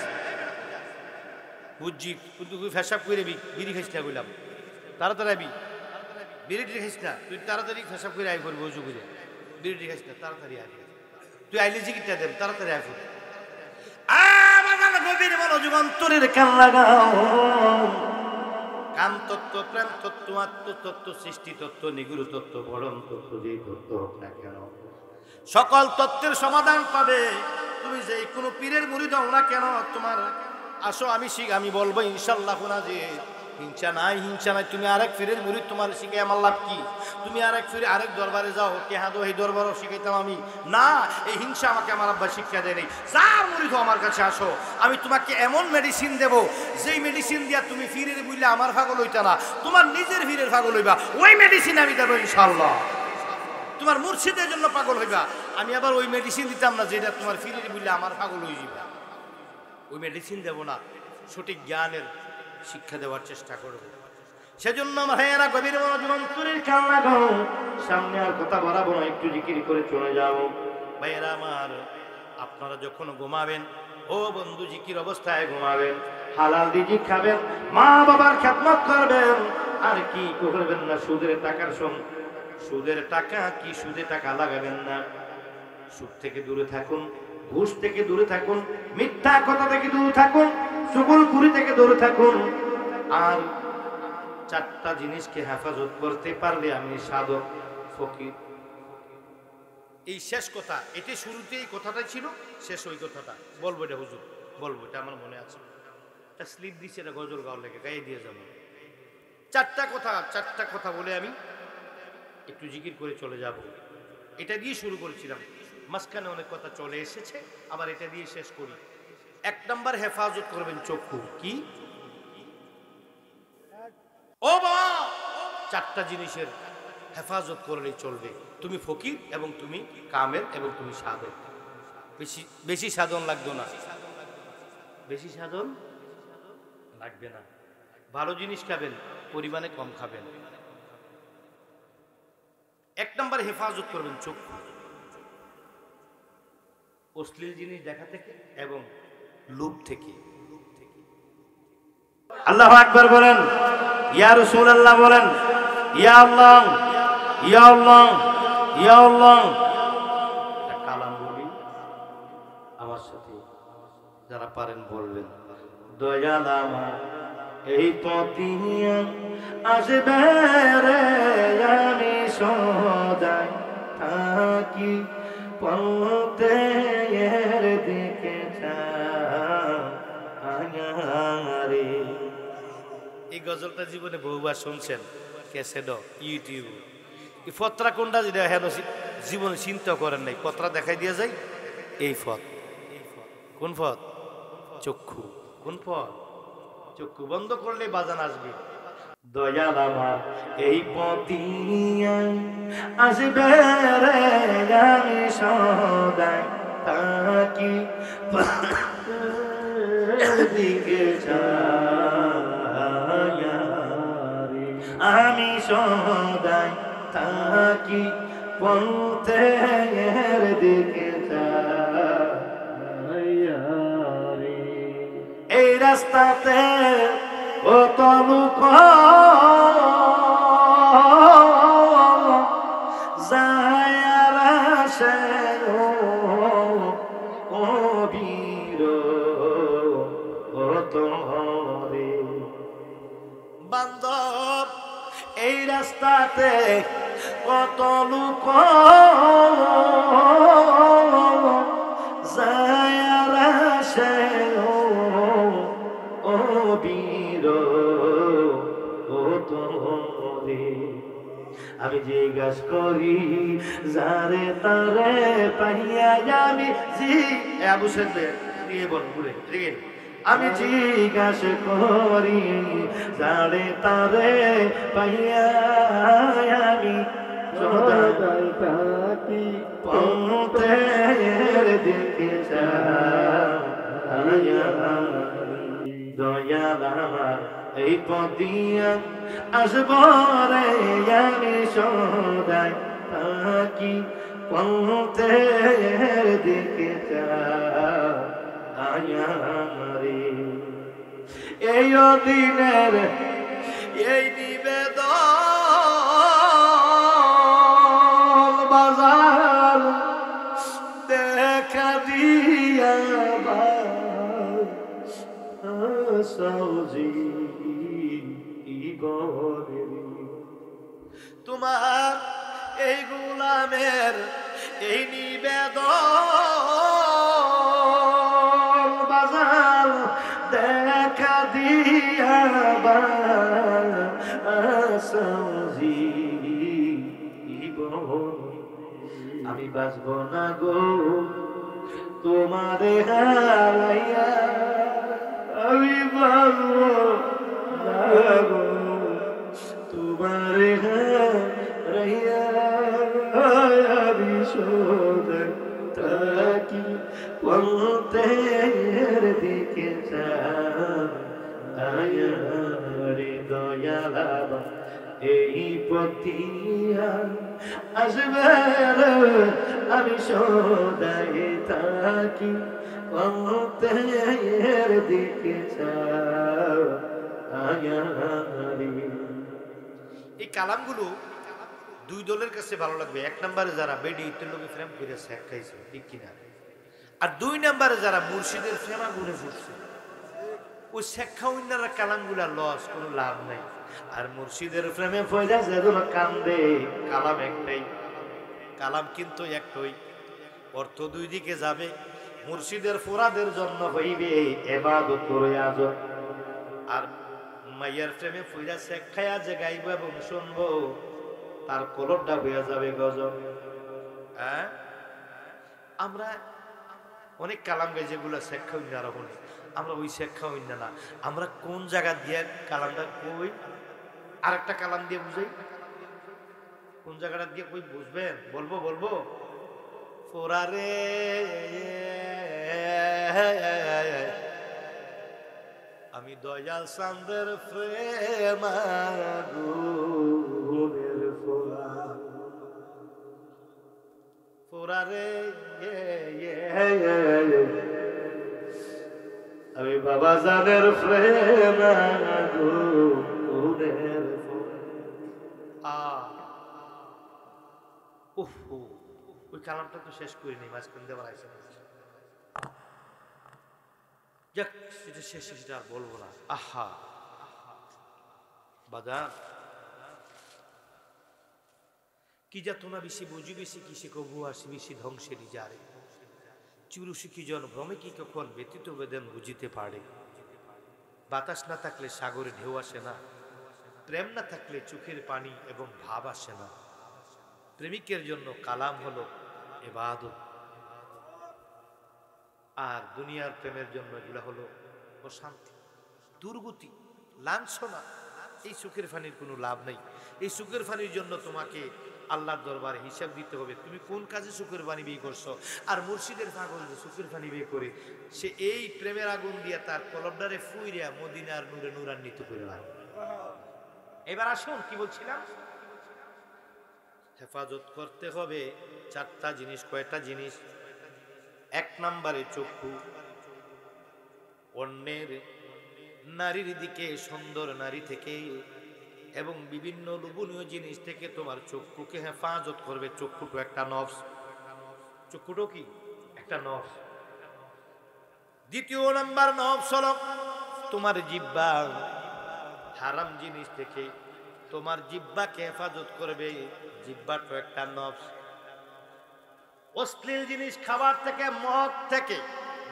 বুঝছি, কিন্তু তুই ফেসাব করে বিড়ি খাইস না, বললাম তাড়াতাড়ি আবি, বিড়িটি খাইস না, তুই তাড়াতাড়ি ফেসাব করে আই করবি, উজু করে বিড়িটি খাইস না, তাড়াতাড়ি আবি, তুই আইলে জিকিরটা দেন, তাড়াতাড়ি আই করবি। গভীর মনোযোগ অন্তরের কান লাগাও। কাম তত্ত্ব, প্রেম তত্ত্ব, আত্মতত্ত্ব, সৃষ্টি তত্ত্ব, নিগুড় তত্ত্ব, পরম তত্ত্ব, যেই তত্ত্ব হোক না কেন, সকল তত্ত্বের সমাধান পাবে তুমি যেই কোনো পীরের মুরিদ হও না কেন। তোমার আসো, আমি বলবো ইনশাল্লাহ না যে হিংসা নাই, হিংসা নাই। তুমি আরেক পীরের মুরিদ, তোমার শিখে আমার লাভ কি? তুমি আরেক ফিরে আরেক দরবারে যাও, কে দো এই দরবারও শিখাইতাম আমি না। এই হিংসা আমাকে আমার আব্বা শিক্ষা দেয়নি। যার মুরিদ হও আমার কাছে আসো, আমি তোমাকে এমন মেডিসিন দেব, যেই মেডিসিন দিয়া তুমি ফিরের বুঝলে আমার পাগল হইতা না, তোমার নিজের ফিরের পাগল হইবা। ওই মেডিসিন আমি দেবো ইনশাল্লাহ। তোমার মুর্শিদের জন্য পাগল হইবা, আমি আবার ওই মেডিসিন দিতাম না যেটা তোমার ফিরের বুঝলে আমার পাগল হয়ে যাবে। ওই মেডিসিন দেব না, সঠিক জ্ঞানের শিক্ষা দেওয়ার চেষ্টা করব। সেজন্য ভাইয়েরা গভীর মনোযোগ অন্তরের কান লাগাও। সামনে আর কথা বাড়াবো না, একটু জিকির করে চলে যাও। ভাইয়েরা আমার, আপনারা যখন ঘুমাবেন, ও বন্ধু, জিকির অবস্থায় ঘুমাবেন, হালাল রিজিক খাবেন, মা বাবার খেদমত করবেন, আর কি করবেন না। সুদের টাকার সুদের টাকা কি, সুদে টাকা লাগাবেন না। সুদ থেকে দূরে থাকুন, ঘুষ থেকে দূরে থাকুন, মিথ্যা কথা থেকে দূরে থাকুন, চুগলখুরি থেকে দূরে থাকুন। আর 4টা জিনিসকে হেফাজত করতে পারলে আমি সাধক ফকির। এই শেষ কথা, এটি শুরুতে এই কথাটা ছিল, শেষ ওই কথাটা বলবো। এটা হুজুর বলবো, এটা আমার মনে আছে। একটা স্লিপ দিচ্ছে, এটা গজল গাওয়ার লেগে গাইয়ে দিয়ে যাবো। 4টা কথা বলে আমি একটু জিকির করে চলে যাব। এটা দিয়ে শুরু করেছিলাম, মাঝখানে অনেক কথা চলে এসেছে, আবার এটা দিয়ে শেষ করি। 1 নাম্বার, হেফাজত করবেন চক্ষু। কি? ও বাবা, 4টা জিনিসের হেফাজত করলেই চলবে। তুমি ফকির এবং তুমি কামেল এবং তুমি সাধক। বেশি সাধন লাগবে না, বেশি সাধন লাগবে না। ভালো জিনিস খাবেন, পরিমাণে কম খাবেন। 1 নাম্বার, হেফাজত করবেন চক্ষু, অশ্লীল জিনিস দেখা থেকে এবং লোভ থেকে। আল্লাহু আকবার বলেন, ইয়া রাসূলুল্লাহ বলেন, ইয়া আল্লাহ, ইয়া আল্লাহ, ইয়া আল্লাহ। কালাম বলি, আমার সাথে যারা পারেন বলবেন, দয়াল আমার এই পথিয়া আসবে রে, আমি সদাই থাকি পথে এর দিকে চাই। এই গজলটা জীবনে বহুবার শুনছেন, ক্যাসেট, ইউটিউব। এই পত্রা কোনটা যেটা হেন জীবনে চিন্তা করেন নাই, পত্রা দেখাই দিয়ে যায়। এই পথ, কোন পথ? চক্ষু। কোন পথ? চক্ষু বন্ধ করলে বাজান আসবে। দয়াল আমার এই পথিয়া আসবে রে, আমি সদাই থাকি দিকে চাই, আমি সদাই থাকি পথের দিকে চাই। এই রাস্তাতে ও তলুক যায় আর আসে, ও বীর ও তোরে বান্ধব, এই রাস্তাতে কত লোক যায় আর আসে, ও বীর ও তোরে। আমি জিজ্ঞাস করি যারে তারে পাইয়া, আমি আবু সাইদ নিয়ে বল ঘুরে ঠিক। আমি জিজ্ঞাস করি যারে তারে পাইয়া, আমি সদাই থাকি পথের দিকে দয়াল আমার এই পথ দিয়া আসব রে, আমি সদাই থাকি পথের দিকে রে। এই দিনের এই নিবেদন বাজার দেখা দিয়া সৌজি তোমার এই গোলামের এই নিবেদন বাজার দেখা দিয়া সৌজি আমি বাঁচব না গো তোমারে হারাইয়া, আমি বাঁচব না গো তোমারে হারাইয়া, আমি সদাই থাকি পথের দিকে রে দয়াল এই পথিয়া আসবে আমি সদাই থাকি পথের দিকে রে। এই কালামগুলো দুই দলের কাছে ভালো লাগবে। এক নম্বরে যারা বেডি ইতের লোকে প্রেম করে শেখ খাইছে ঠিক কিনা, আর দুই নম্বরে যারা মুর্শিদের ফেমা গুনে ফুটছে ওই শেখা উন্নারা কালামগুলা লস, কোনো লাভ নাই। আর মুর্শিদের প্রেমে ফয়দা যেগুলো কান্দে, কালাম একটাই, কালাম কিন্তু একটাই, অর্থ দুই দিকে যাবে। মুর্শিদের ফোরাদের জন্য হইবে এবাদত করে আজ, আর মাইয়ার প্রেমে ফয়দা শেখ খায়া যে গাইব এবং শুনবো তার কলরটা হয়ে যাবে গজব। হ্যাঁ, আমরা অনেক কালাম গাই যেগুলো শেখা উন্নারা হলে, আমরা ওই শেখা উন্না না, আমরা কোন জায়গা দিয়ে কালামটা কই আর একটা কালাম দিয়ে বুঝাই, কোন জায়গাটা দিয়ে কই বুঝবেন? বলবো বলবো ফোরারে আমি দয়াল চাঁদের প্রেমাগুনের ফোরা, ফোরারে আমি বাবা জানের প্রেমাগুনের ওই কালামটা তো শেষ করিনি, মাঝখান দিয়ে আবার আইসা যাক, সেটা শেষ, সেটা আর বলবো না। আহা বাজার কি যাতনা বেশি বুঝি বেশি কিসে কবু আসি বেশি ধ্বংসেরই যারে, চুরুষি কি জন ভ্রমে কি কখন ব্যতীত বেদন বুঝিতে পারে। বাতাস না থাকলে সাগরে ঢেউ আসে না, প্রেম না থাকলে চোখের পানি এবং ভাব আসে না। প্রেমিকের জন্য কালাম হলো ইবাদত, আর দুনিয়ার প্রেমের জন্য এগুলা হলো অশান্তি, দুর্গতি, লাঞ্ছনা। এই সুখের ফানির কোনো লাভ নেই। এই সুখের ফানির জন্য তোমাকে আল্লাহর দরবারে হিসাব দিতে হবে, তুমি কোন কাজে সুখের পানি বিয়ে করছো। আর মুর্শিদের পাগল যে সুখের পানি বিয়ে করে, সে এই প্রেমের আগুন দিয়া তার কলবডারে ফুইরিয়া মদিনার নূরে নূরান্বিত করে। এবার আসুন কি বলছিলাম, হেফাজত করতে হবে চারটা জিনিস। কয়টা জিনিস? এক নম্বরে চক্ষু, অন্যের নারীর দিকে, সুন্দর নারী থেকে এবং বিভিন্ন লোভনীয় জিনিস থেকে তোমার চক্ষুকে হেফাজত করবে। চক্ষুটো একটা নফস, চক্ষুটো কি একটা নফস। দ্বিতীয় নাম্বার নফস হলো তোমার জিহ্বা হারাম জিনিস থেকে তোমার জিহ্বাকে হেফাজত করবে। জিহ্বা তো একটা নফস। অশ্লীল জিনিস খাবার থেকে, মদ থেকে,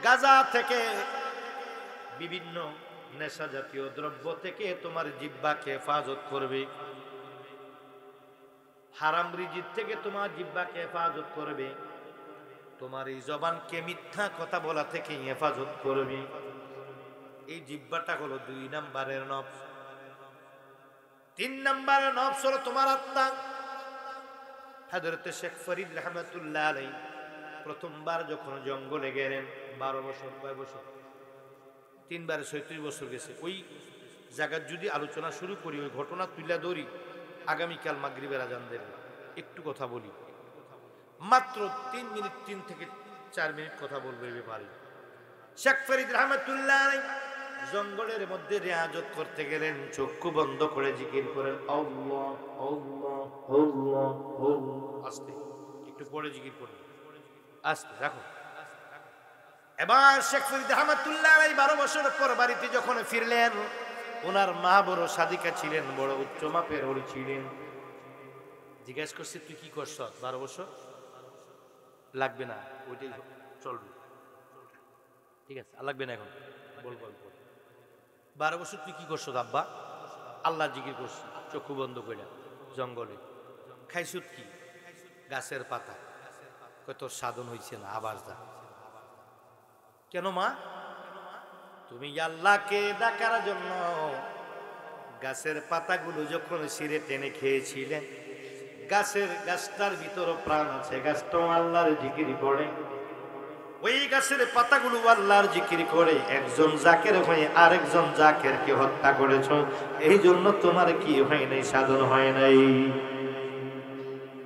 গাঁজা থেকে, বিভিন্ন নেশা জাতীয় দ্রব্য থেকে তোমার জিহ্বাকে হেফাজত করবে। হারাম রিজিক থেকে তোমার জিহ্বাকে হেফাজত করবে। তোমার এই জবানকে মিথ্যা কথা বলা থেকে হেফাজত করবে। এই জিহ্বাটা হলো 2 নম্বরের নফস। 3 নম্বরের নফস হলো তোমার আত্মা। হযরত শেখ ফরিদ রহমাতুল্লাহ আলাইহি প্রথমবার যখন জঙ্গলে গেলেন, 12 বছর, কয় বছর? 3 বারে 36 বছর গেছে। ওই জায়গার যদি আলোচনা শুরু করি, ওই ঘটনা তুলে ধরি, আগামীকাল মাগরিবের আজান দেবে। একটু কথা বলি, মাত্র 3 মিনিট, 3 থেকে 4 মিনিট কথা বলবো এই ব্যাপারে। শেখ ফরিদ রহমাতুল্লাহ আলাইহি জঙ্গলের মধ্যে রিয়াজত করতে গেলেন, চক্ষু বন্ধ করে জিকির করেন আল্লাহ আল্লাহ আল্লাহ আল্লাহ। আস্তে একটু পরে জিকির করুন, আস্তে রাখো। এবার শেখ ফরিদ রহমাতুল্লাহ আলাইহি 12 বছর পর বাড়িতে যখন ফিরলেন, ওনার মা বড় সাদিকা ছিলেন, বড় উচ্চ মাপের ওলি ছিলেন। জিজ্ঞেস করছে, তুই কি করছ 12 বছর? লাগবে না, ওইটাই চলবে, ঠিক আছে, আর লাগবে না, এখন বলবো। 12 বছর তুই কি করছ আব্বা? আল্লাহ জিকির করছি, চক্ষু বন্ধ করে জঙ্গলে। খাইছুত কি? গাছের পাতা। কয় তোর সাধন হইছে না, আবার যা। কেন মা? তুমি আল্লাহকে ডাকার জন্য গাছের পাতাগুলো যখন শিরে টেনে খেয়েছিলে, গাছটার ভিতর প্রাণ আছে, গাছটাও আল্লাহর জিকির করে। ওই গাছের পাতাগুলো আল্লাহর জিকির করে। একজন জাকের হয়ে আরেকজন জাকেরকে হত্যা করেছ, এই জন্য তোমার কি হয় নাই? সাধন হয় নাই।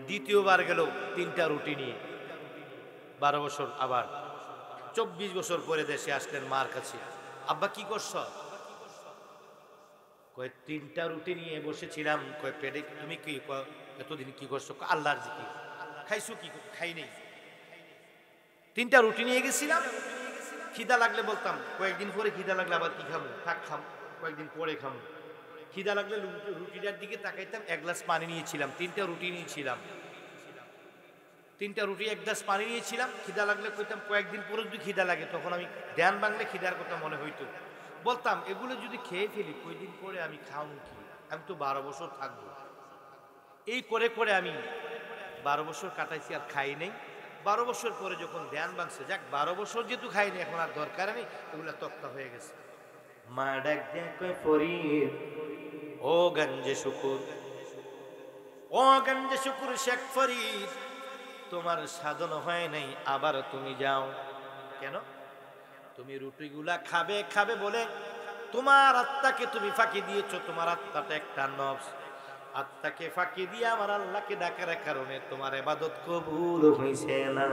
দ্বিতীয়বার গেল 3টা রুটি নিয়ে, 12 বছর, আবার 24 বছর পরে দেশে আসলেন মার কাছে। আব্বা কি করছ? কয় 3টা রুটি নিয়ে বসেছিলাম। কয় পেটে তুমি কি এতদিন কি করছো? আল্লাহর জিকির। খাইছো কি? খাই নেই, 3টা রুটি নিয়ে গেছিলাম। খিদা লাগলে বলতাম, কয়েকদিন পরে খিদা লাগলে আবার কি খাবো? থাক খাম, কয়েকদিন পরে খাবো। খিদা লাগলে রুটিটার দিকে তাকাইতাম, 1 গ্লাস পানি নিয়েছিলাম। 3টা রুটি নিয়েছিলাম, 3টা রুটি 1 গ্লাস পানি নিয়েছিলাম। খিদা লাগলে কইতাম, কয়েকদিন পরে যদি খিদা লাগে, তখন আমি ধ্যান ভাঙলে খিদার কথা মনে হইতো। বলতাম, এগুলো যদি খেয়ে ফেলি, কয়দিন পরে আমি খাবো কি? আমি তো 12 বছর থাকবো। এই করে করে আমি 12 বছর কাটাইছি, আর খাই নেই। 12 বছর পরে যখন ধ্যান ভাঙছে, যাক 12 বছর যেহেতু খাইনি, এখন আর দরকার নেই, এগুলা তক্তা হয়ে গেছে। মা ডাক দেয়, কয় ফরিদ, ও গঞ্জে শুকুর, ও গঞ্জে শুকুর শেখ ফরিদ, তোমার সাধন হয় নাই, আবার তুমি যাও। কেন? তুমি রুটিগুলা খাবে খাবে বলে তোমার আত্মাকে তুমি ফাঁকি দিয়েছো। তোমার আত্মাটা একটা নফস। আত্মাকে ফাঁকি দিয়ে আমার আল্লাহকে ডাকার কারণে তোমার ইবাদত কবুল হইছে না।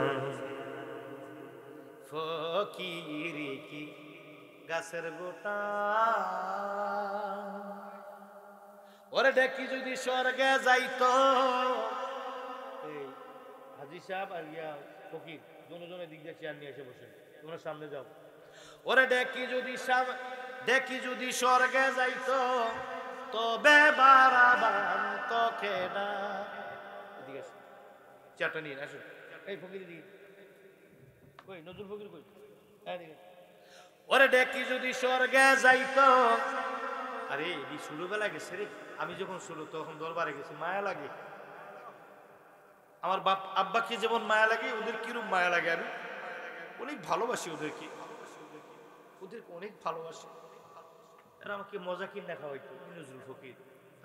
ফকিরি কি গাছের গোটা, ওরে দেখি যদি স্বর্গে যাইতো। এই হাজী সাহেব আর ইয়া ফকির দুজনে দিক দিয়ে চেয়ার নিয়ে এসে বসেন, তোমরা সামনে যাও। ওরে দেখি যদি স্বর্গে যাইতো, তবে বারাবান্ত কেনা। এদিকে আসুন, চেয়ারটা নিয়ে আসুন। এই ফকির দিকে কই, নজরুল ফকির কই? ওরে দেখি যদি স্বর্গে যাইতো। আরে এই ষোলোবেলা গেছে রে, আমি যখন ষোলো তখন দরবারে গেছি, মায়া লাগে। আমার বাপ আব্বাকে যেমন মায়া লাগে, ওদের কিরম মায়া লাগে। আমি অনেক ভালোবাসি ওদেরকে অনেক ভালোবাসি। এরা আমাকে মজা কিনে খাওয়াইতো। নজরুল ফকির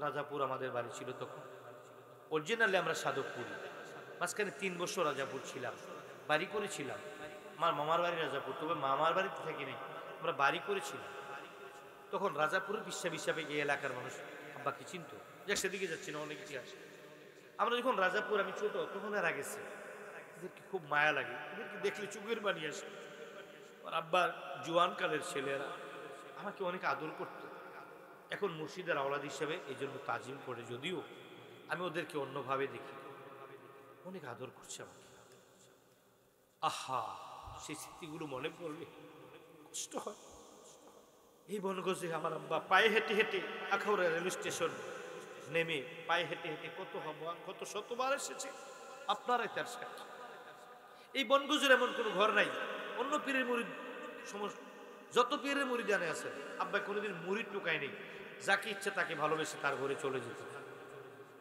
রাজাপুর আমাদের বাড়ি ছিল তখন। অরিজিনালি আমরা সাধকপুরি। মাঝখানে 3 বছর রাজাপুর ছিলাম, বাড়ি করেছিলাম। আমার মামার বাড়ি রাজাপুর, তবে মামার বাড়িতে থাকি নাই, আমরা বাড়ি করেছিলাম। তখন রাজাপুরের বিশ্বাস হিসাবে এই এলাকার মানুষ আব্বাকে চিনত, যে সেদিকে যাচ্ছি না, অনেক ইতিহাস। আমরা যখন রাজাপুর, আমি ছোট তখন এরা গেছে, এদেরকে খুব মায়া লাগে, এদেরকে দেখলে চোখের বানিয়ে আসে। আর আব্বার জোয়ানকালের ছেলেরা আমাকে অনেক আদর করতো। এখন মুর্শিদের আওলাদ হিসেবে এই জন্য তাজিম করে, যদিও আমি ওদেরকে অন্যভাবে দেখি, অনেক আদর করছে আমাকে। আহা, সেই স্মৃতিগুলো মনে পড়লে কষ্ট হয়। এই বনগজে আমার আব্বা পায়ে হেঁটে হেঁটে আখাউড়া রেল স্টেশন নেমে পায়ে হেঁটে হেঁটে কত শতবার এসেছে, আপনারাই তার সাক্ষী। এই বনগজের এমন কোনো ঘর নাই, অন্য পীরের মুরিদ যত পীরের মুরিদানে আছে, আব্বা কোনোদিন মুরিদ টুকায় নেই, যাকে ইচ্ছে তাকে ভালোবেসে তার ঘরে চলে যেত।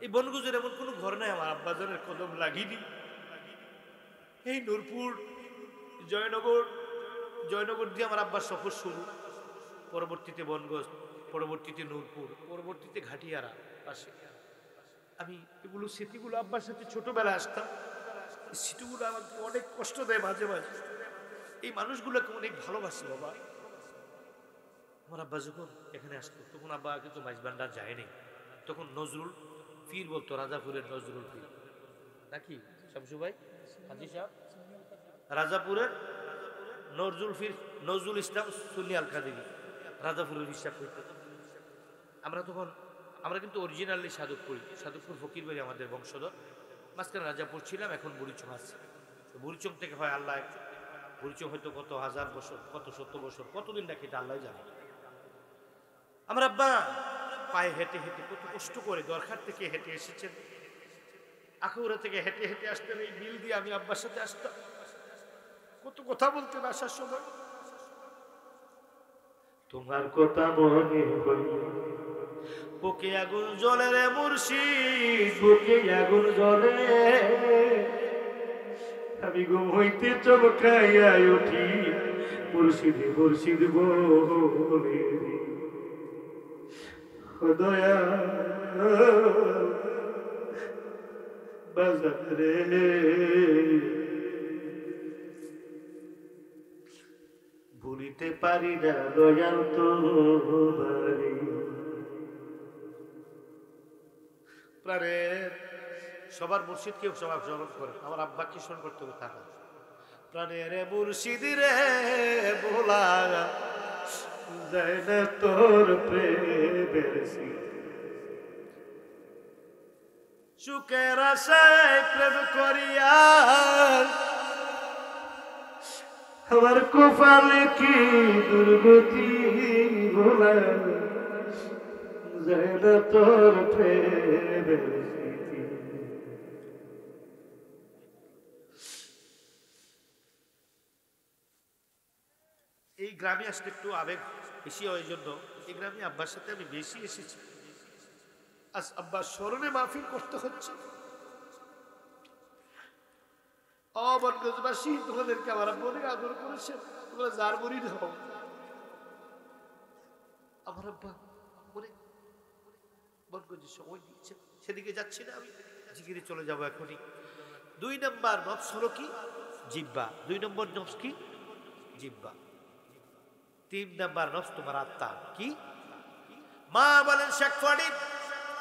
এই বনগজের এমন কোনো ঘর নাই আমার আব্বাজানের কদম লাগিনি। এই নূরপুর জয়নগর দিয়ে আমার আব্বার সফর শুরু, পরবর্তীতে বনগজ, পরবর্তীতে নূরপুর, পরবর্তীতে ঘাটিয়ারা পাশে। আমি এগুলো স্মৃতিগুলো আব্বার সাথে ছোটবেলায় আসতাম, স্মৃতিগুলো আমাকে অনেক কষ্ট দেয় মাঝে মাঝে। এই মানুষগুলোকে অনেক ভালোবাসি বাবা। আমার আব্বা যখন এখানে আসতো তখন আব্বা কিন্তু মাইজবান্ডার যায়নি, তখন নজরুল পীর বলতো, রাজাপুরের নজরুল পীর নাকি শামসু ভাই, হাজি সাহেব, রাজাপুরের নজরুল ইসলাম সুন্নি আল কাদেরী রাজাপুরের হিসাব করতো। আমরা কিন্তু অরিজিনালি সাধকপুর ফকির বাড়ি আমাদের বংশধর। মাঝখানে রাজাপুর ছিলাম, এখন বুড়িচং আছে। বুড়িচং থেকে হয় আল্লাহ, বুড়িচং হয়তো কত হাজার বছর, কত 100 বছর, কতদিন রাখি এটা আল্লাহ জানে। আমার আব্বা পায়ে হেঁটে হেঁটে কত কষ্ট করে দরকার থেকে হেঁটে এসেছেন, আখাউড়া থেকে হেঁটে হেঁটে আসতেন। এই বিল দিয়ে আমি আব্বার সাথে আসতাম, কত কথা বলতেন আসার সময়। তোমার কথা মনে হইল, বুকে আগুন জ্বলে রে মুর্শিদ, বুকে আগুন জ্বলে, আমি ঘুম হইতে চমকাইয়া উঠি, মুর্শিদে মুর্শিদ বলে দয়া বাজারে। ভুলিতে পারি না দয়াল তোমারে, প্রাণের সবার মুর্শিদকে সবাই স্মরণ করে, আমার আব্বাকে স্মরণ করতে হবে তারা। প্রাণের মুর্শিদ রে ভোলা যায় না তোর প্রেমের সুখের আশায় প্রেম করিয়া, আমার কপালে কি দুর্গতি ভোলা যায় না তোর প্রেমের স্মৃতি। এই গ্রামে আসতে একটু আবেগ বেশি হয়, জন্য এই গ্রামে আব্বার সাথে আমি বেশি এসেছি। আজ আব্বার স্মরণে মাহফিল করতে হচ্ছে। বনগঞ্জবাসী, তোমাদেরকে আমার আব্বা অনেক আদর করেছেন, তোমরা যার মুরিদ হও। আমার আব্বা অনেক বনগঞ্জে সময় দিচ্ছে, সেদিকে যাচ্ছি না আমি, জিগিরে চলে যাবো এখনই। 2 নম্বর নফস হলো কি? জিহ্বা। 2 নম্বর নফস কি? জিহ্বা। 3 নম্বর নফস তোমার আত্মা। কি? মা বলেন শেখ ফরিদ,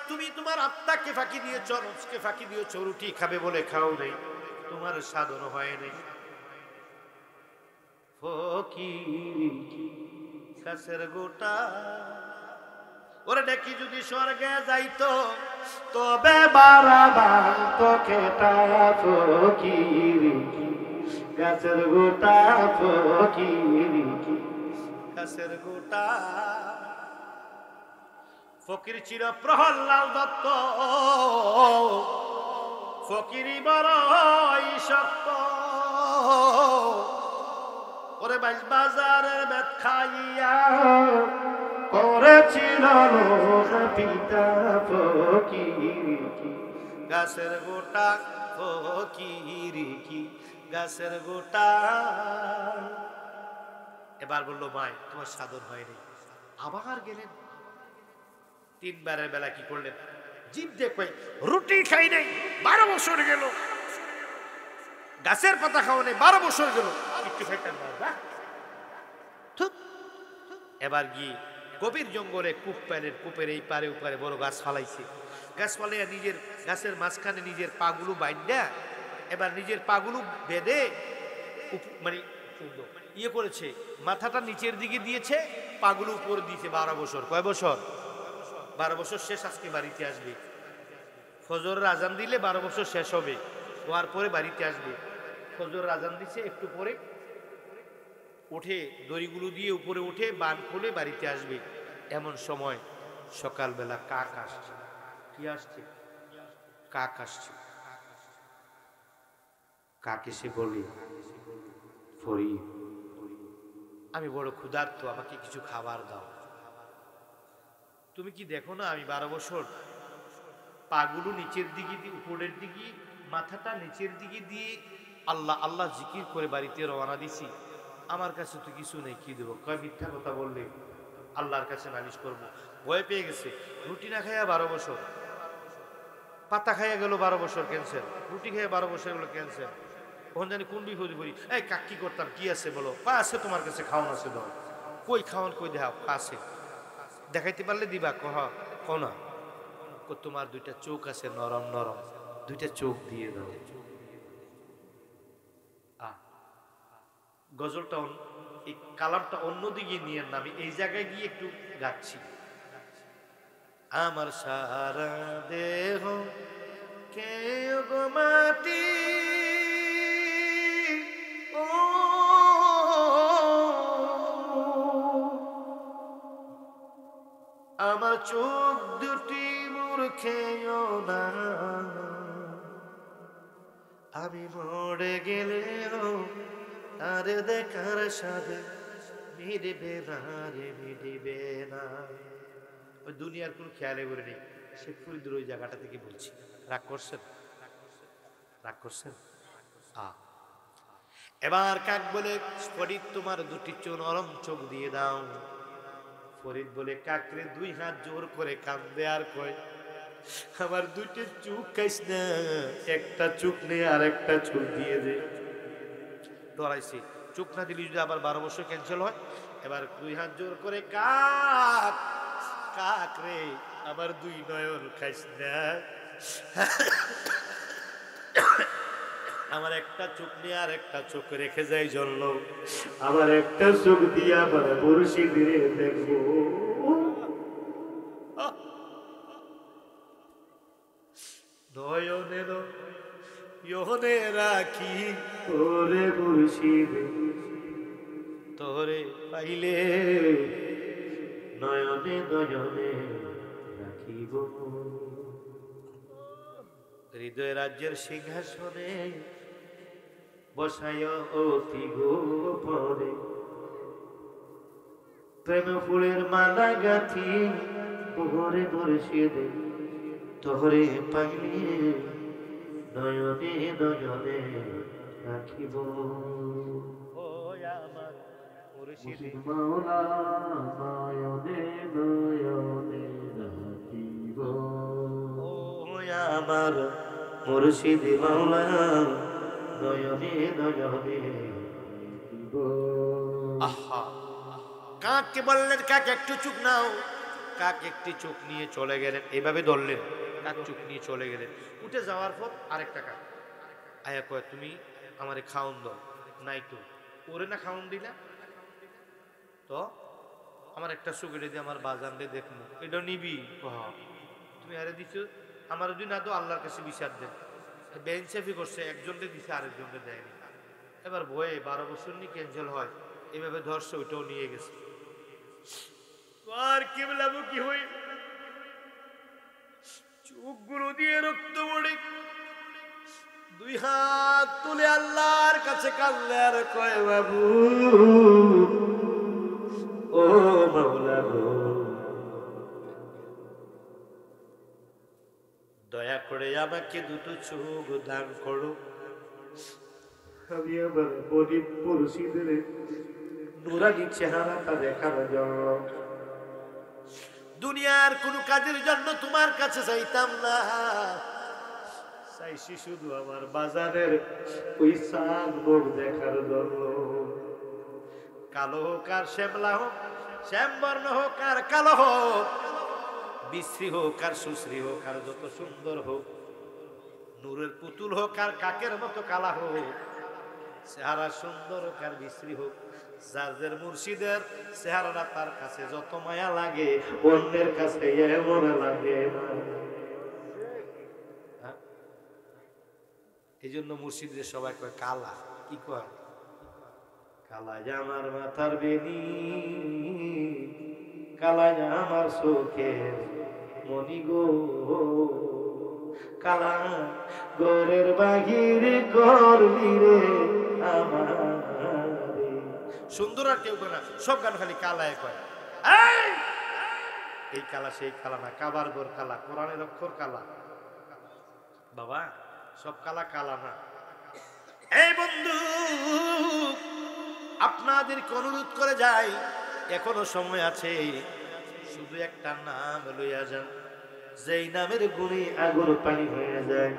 তুমি তোমার আত্মাকে ফাঁকি দিয়েছ, নফসকে ফাঁকি দিয়েছ। রুটি খাবে বলে খাও নাই, তোমার সাধন হয় নাই। ফকির গাছের গোটা, ওরে দেখি যদি স্বর্গে যাইতো তবে বারাবার তোকে তা। ফকির গাছের গোটা, ফকির গাছের গোটা। ফকির চির প্রহ্লাদ দত্ত, ফকিরি বড়ই শক্ত। ওরে বাইশ বাজারের বেত খাইয়া করেছিল পিতা। ফকির গাছের গোটা, ফকির কি গাছের গোটা। এবার বললো ভাই তোমার সাধন হয়নি। আবার গেলেন, 3 বারের বেলা কি করলেন? জিভ দেখবে রুটি খাই নাই, 12 বছর গেল। গাছের পাতা খাওয়া নেই, 12 বছর গেল। একটু খাইতেন না। এবার গিয়ে গভীর জঙ্গলে কূপ পেলেন, কূপের এই পারে ওপারে বড় গাছ ফালাইছে। গাছ ফালাইয়া নিজের গাছের মাঝখানে নিজের পাগুলো বাইন্দা, এবার নিজের পাগুলো বেঁধে মানে ইয়ে করেছে, মাথাটা নিচের দিকে দিয়েছে, পাগুলো উপরে দিয়েছে। 12 বছর। কয় বছর? 12 বছর শেষ, আজকে বাড়িতে আসবে। ফজরের আজান দিলে 12 বছর শেষ হবে, হওয়ার পরে বাড়িতে আসবে। ফজরের আজান দিচ্ছে, একটু পরে উঠে দড়িগুলো দিয়ে উপরে উঠে বান খুলে বাড়িতে আসবে। এমন সময় সকালবেলা কাক আসছে। কি আসছে? কাক আসছে। কাক এসে বলি, ফরিদ, আমি বড় ক্ষুধার্ত, আমাকে কিছু খাবার দাও। তুমি কি দেখো না আমি 12 বছর পাগুলো নিচের দিকে দিয়ে, উপরের দিকে, মাথাটা নিচের দিকে দিয়ে আল্লাহ আল্লাহ জিকির করে বাড়িতে রওনা দিছি। আমার কাছে তো কিছু নেই, কি দেবো? কয় মিথ্যা কথা বললে আল্লাহর কাছে নালিশ করবো। ভয় পেয়ে গেছে। রুটি না খাইয়া 12 বছর, পাতা খাইয়া গেল 12 বছর ক্যান্সার, রুটি খাইয়া 12 বছর গেল ক্যান্সার। ওখান জানি কোন বিপদে পড়ি। এই কাক কি করতাম, কি আছে বলো? পা আছে তোমার কাছে, খাওয়ান আছে দাও। কই খাওয়ান, কই দেখাও? আছে, দেখাইতে পারলে দিবা। কহ কহ না। তোমার দুইটা চোখ আছে নরম নরম, দুইটা চোখ দিয়ে দাও। গজলটা এই কালামটা অন্যদিকে নিয়ে না, আমি এই জায়গায় গিয়ে একটু গাচ্ছি। আমার সারা দেহ কে গো মাটি, ও আমার চোখ দুটি মূর্খেও না, আমি মরে গেলেও আর দেখার সাথে মিটবে না রে, মিটবে না। ওই দুনিয়ার কোনো খেয়ালে করে নেই। শেখ ফরিদের ওই জায়গাটা থেকে বলছি। রাগ করছেন? রাগ করছেন? এবার কাক বলে, ফরিদ তোমার দুটি নরম চোখ দিয়ে দাও। ফরিদ বলে কাকরে 2 হাত জোর করে কান্দে আর কয়, আমার দুইটা চোখ খাইস না, একটা চোখ নেই আর একটা চোখ দিয়ে দে। ডরাইছি, চোখ না দিলে যদি আবার 12 বছর ক্যান্সেল হয়। এবার 2 হাত জোর করে, কাক কাক রে, আমার 2 নয়ন খাইস না, আমার একটা চোখ নিয়ে আর একটা চোখ রেখে যাই জন্য, আমার একটা চোখ দিয়ে আমার মুর্শিদের দেখবো। নয়নে নয়নে রাখি তোরে মুর্শিদ, তোরে পাইলে নয়নে নয়নে রাখিব। হৃদয় রাজ্যের সিংহাসনে বসায় অতি গোপনে, প্রেম ফুলের মালা গাঁথি তোরে মুর্শিদ, তোরে পাইলে নয়নে নয়নে রাখিব। ও আমার মুর্শিদ মাওলা, নয়নে নয়নে রাখিব। ও আমার মুর্শিদ মাওলা, নয়নে নয়নে রাখিব। আহা, কাককে বললেন, কাক একটু চুপ নাও। কাক একটি চোখ নিয়ে চলে গেলেন, এভাবে ধরলেন, কাক চোখ নিয়ে চলে গেলেন। উঠে যাওয়ার পর আরেকটা কাক আয়া কয়, তুমি আমারে খাওন দাও। নাই তো, ওরে না খাওন দিলা, তো আমার একটা চোখ এটা দিয়ে আমার বাজানরে দেখবো, এটা নিবি? তুমি আরে দিছ, আমার যদি না তো আল্লাহর কাছে বিচার দেন। বেইনসাফি করছে, একজনকে দিছে আরেকজনকে দেয়নি। এবার ভয়ে 12 বছর নিয়ে ক্যান্সেল হয়, এভাবে ধরছে, ওইটাও নিয়ে গেছে। আর কিবলামুখী হই, চোখগুলো দিয়ে রক্ত পড়ে, 2 হাত তুলে আল্লাহর কাছে কাঁদলে আর কয়, বাবু ও মাওলা গো, দয়া করে আমাকে 2টো চোখ দান করো, আমি আমার গরিব মুর্শিদের নুরানি চেহারাটা দেখার জন্য, দুনিয়ার কোন কাজের জন্য তোমার কাছে চাইতাম না, চাইছি শুধু আমার বাজারের ওই চাঁদ মুখ দেখার জন্য। কালো হোক আর শ্যামলা হোক, শ্যামবর্ণ হোক আর কালো হোক, বিশ্রী হোক আর সুশ্রী হোক আর যত সুন্দর হোক, নূরের পুতুল হোক আর কাকের মতো কালা হোক, চেহারা সুন্দর হোক আর বিশ্রী হোক, যার মুর্শিদের চেহারাটা তার কাছে যত মায়া লাগে, অন্যের কাছে এমন লাগে না। এই জন্য মুর্শিদের সবাই কয় কালা। কি কয়? কালা আমার মাথার বেনি, কালা আমার চোখের মনি গো কালা ঘরের বাহিরে করলি রে আমারে। সুন্দর আর কেউ না, সব গান খালি কালায় কয়। এই কালা সেই কালা না, কাবার ঘর কালা, কোরআনের অক্ষর কালা বাবা, সব কালা কালা না। এই বন্ধু আপনাদেরকে অনুরোধ করে যাই, এখনো সময় আছে, শুধু একটা নাম লইয়া যান, যেই নামের গুণে আগুন পানি হয়ে যায়,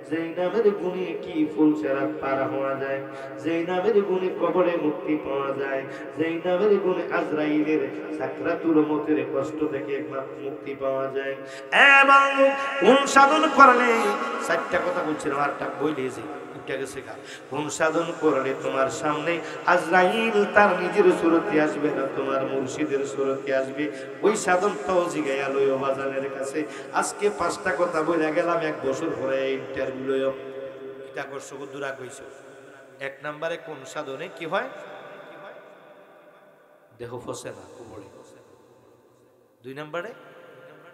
যেই নামের গুণে কি ফুল ছাড়া পার হওয়া যায়, যেই নামের গুণে কবরে মুক্তি পাওয়া যায়, যেই নামের গুণে আজরাইলের সাকরাতুল মউতের কষ্ট থেকে মুক্তি পাওয়া যায়। এবং কোন সাধন করলে, চারটা কথা বলছিলাম, আরটা বই দিয়েছি, কোন সাধন করলে তোমার সামনে আজরাইল তার নিজের সুরতে আসবে না, তোমার মুর্শিদের সুরতে আসবে, ওই সাধন তো জিগাইয়া লইও বাজানের কাছে। আজকে 5টা কথা বলে গেলাম, 1 বছর পরে ইন্টারভিউ লইও, এটা করছো দূরা কইছো। 1 নম্বরে কোন সাধনে কি হয়, দেহ ফসে না কোমরে। 2 নম্বরে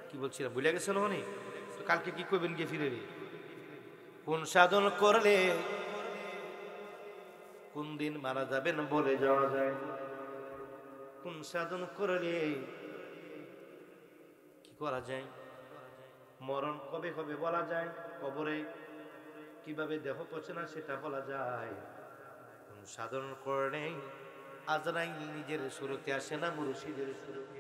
কি বলছিলাম ভুলে গেছেন উনি, তো কালকে কি করবেন গিয়ে ফিরে রে। কোন সাধন করলে কোন দিন মারা যাবেন বলে যাওয়া যায়, কোন সাধন করলে কি করা যায়, মরণ কবে হবে বলা যায়, কবরে কিভাবে দেহ পচে না সেটা বলা যায়। কোন সাধন করলে আজরাইল নিজের সুরতে আসে না, মুর্শিদের সুরতে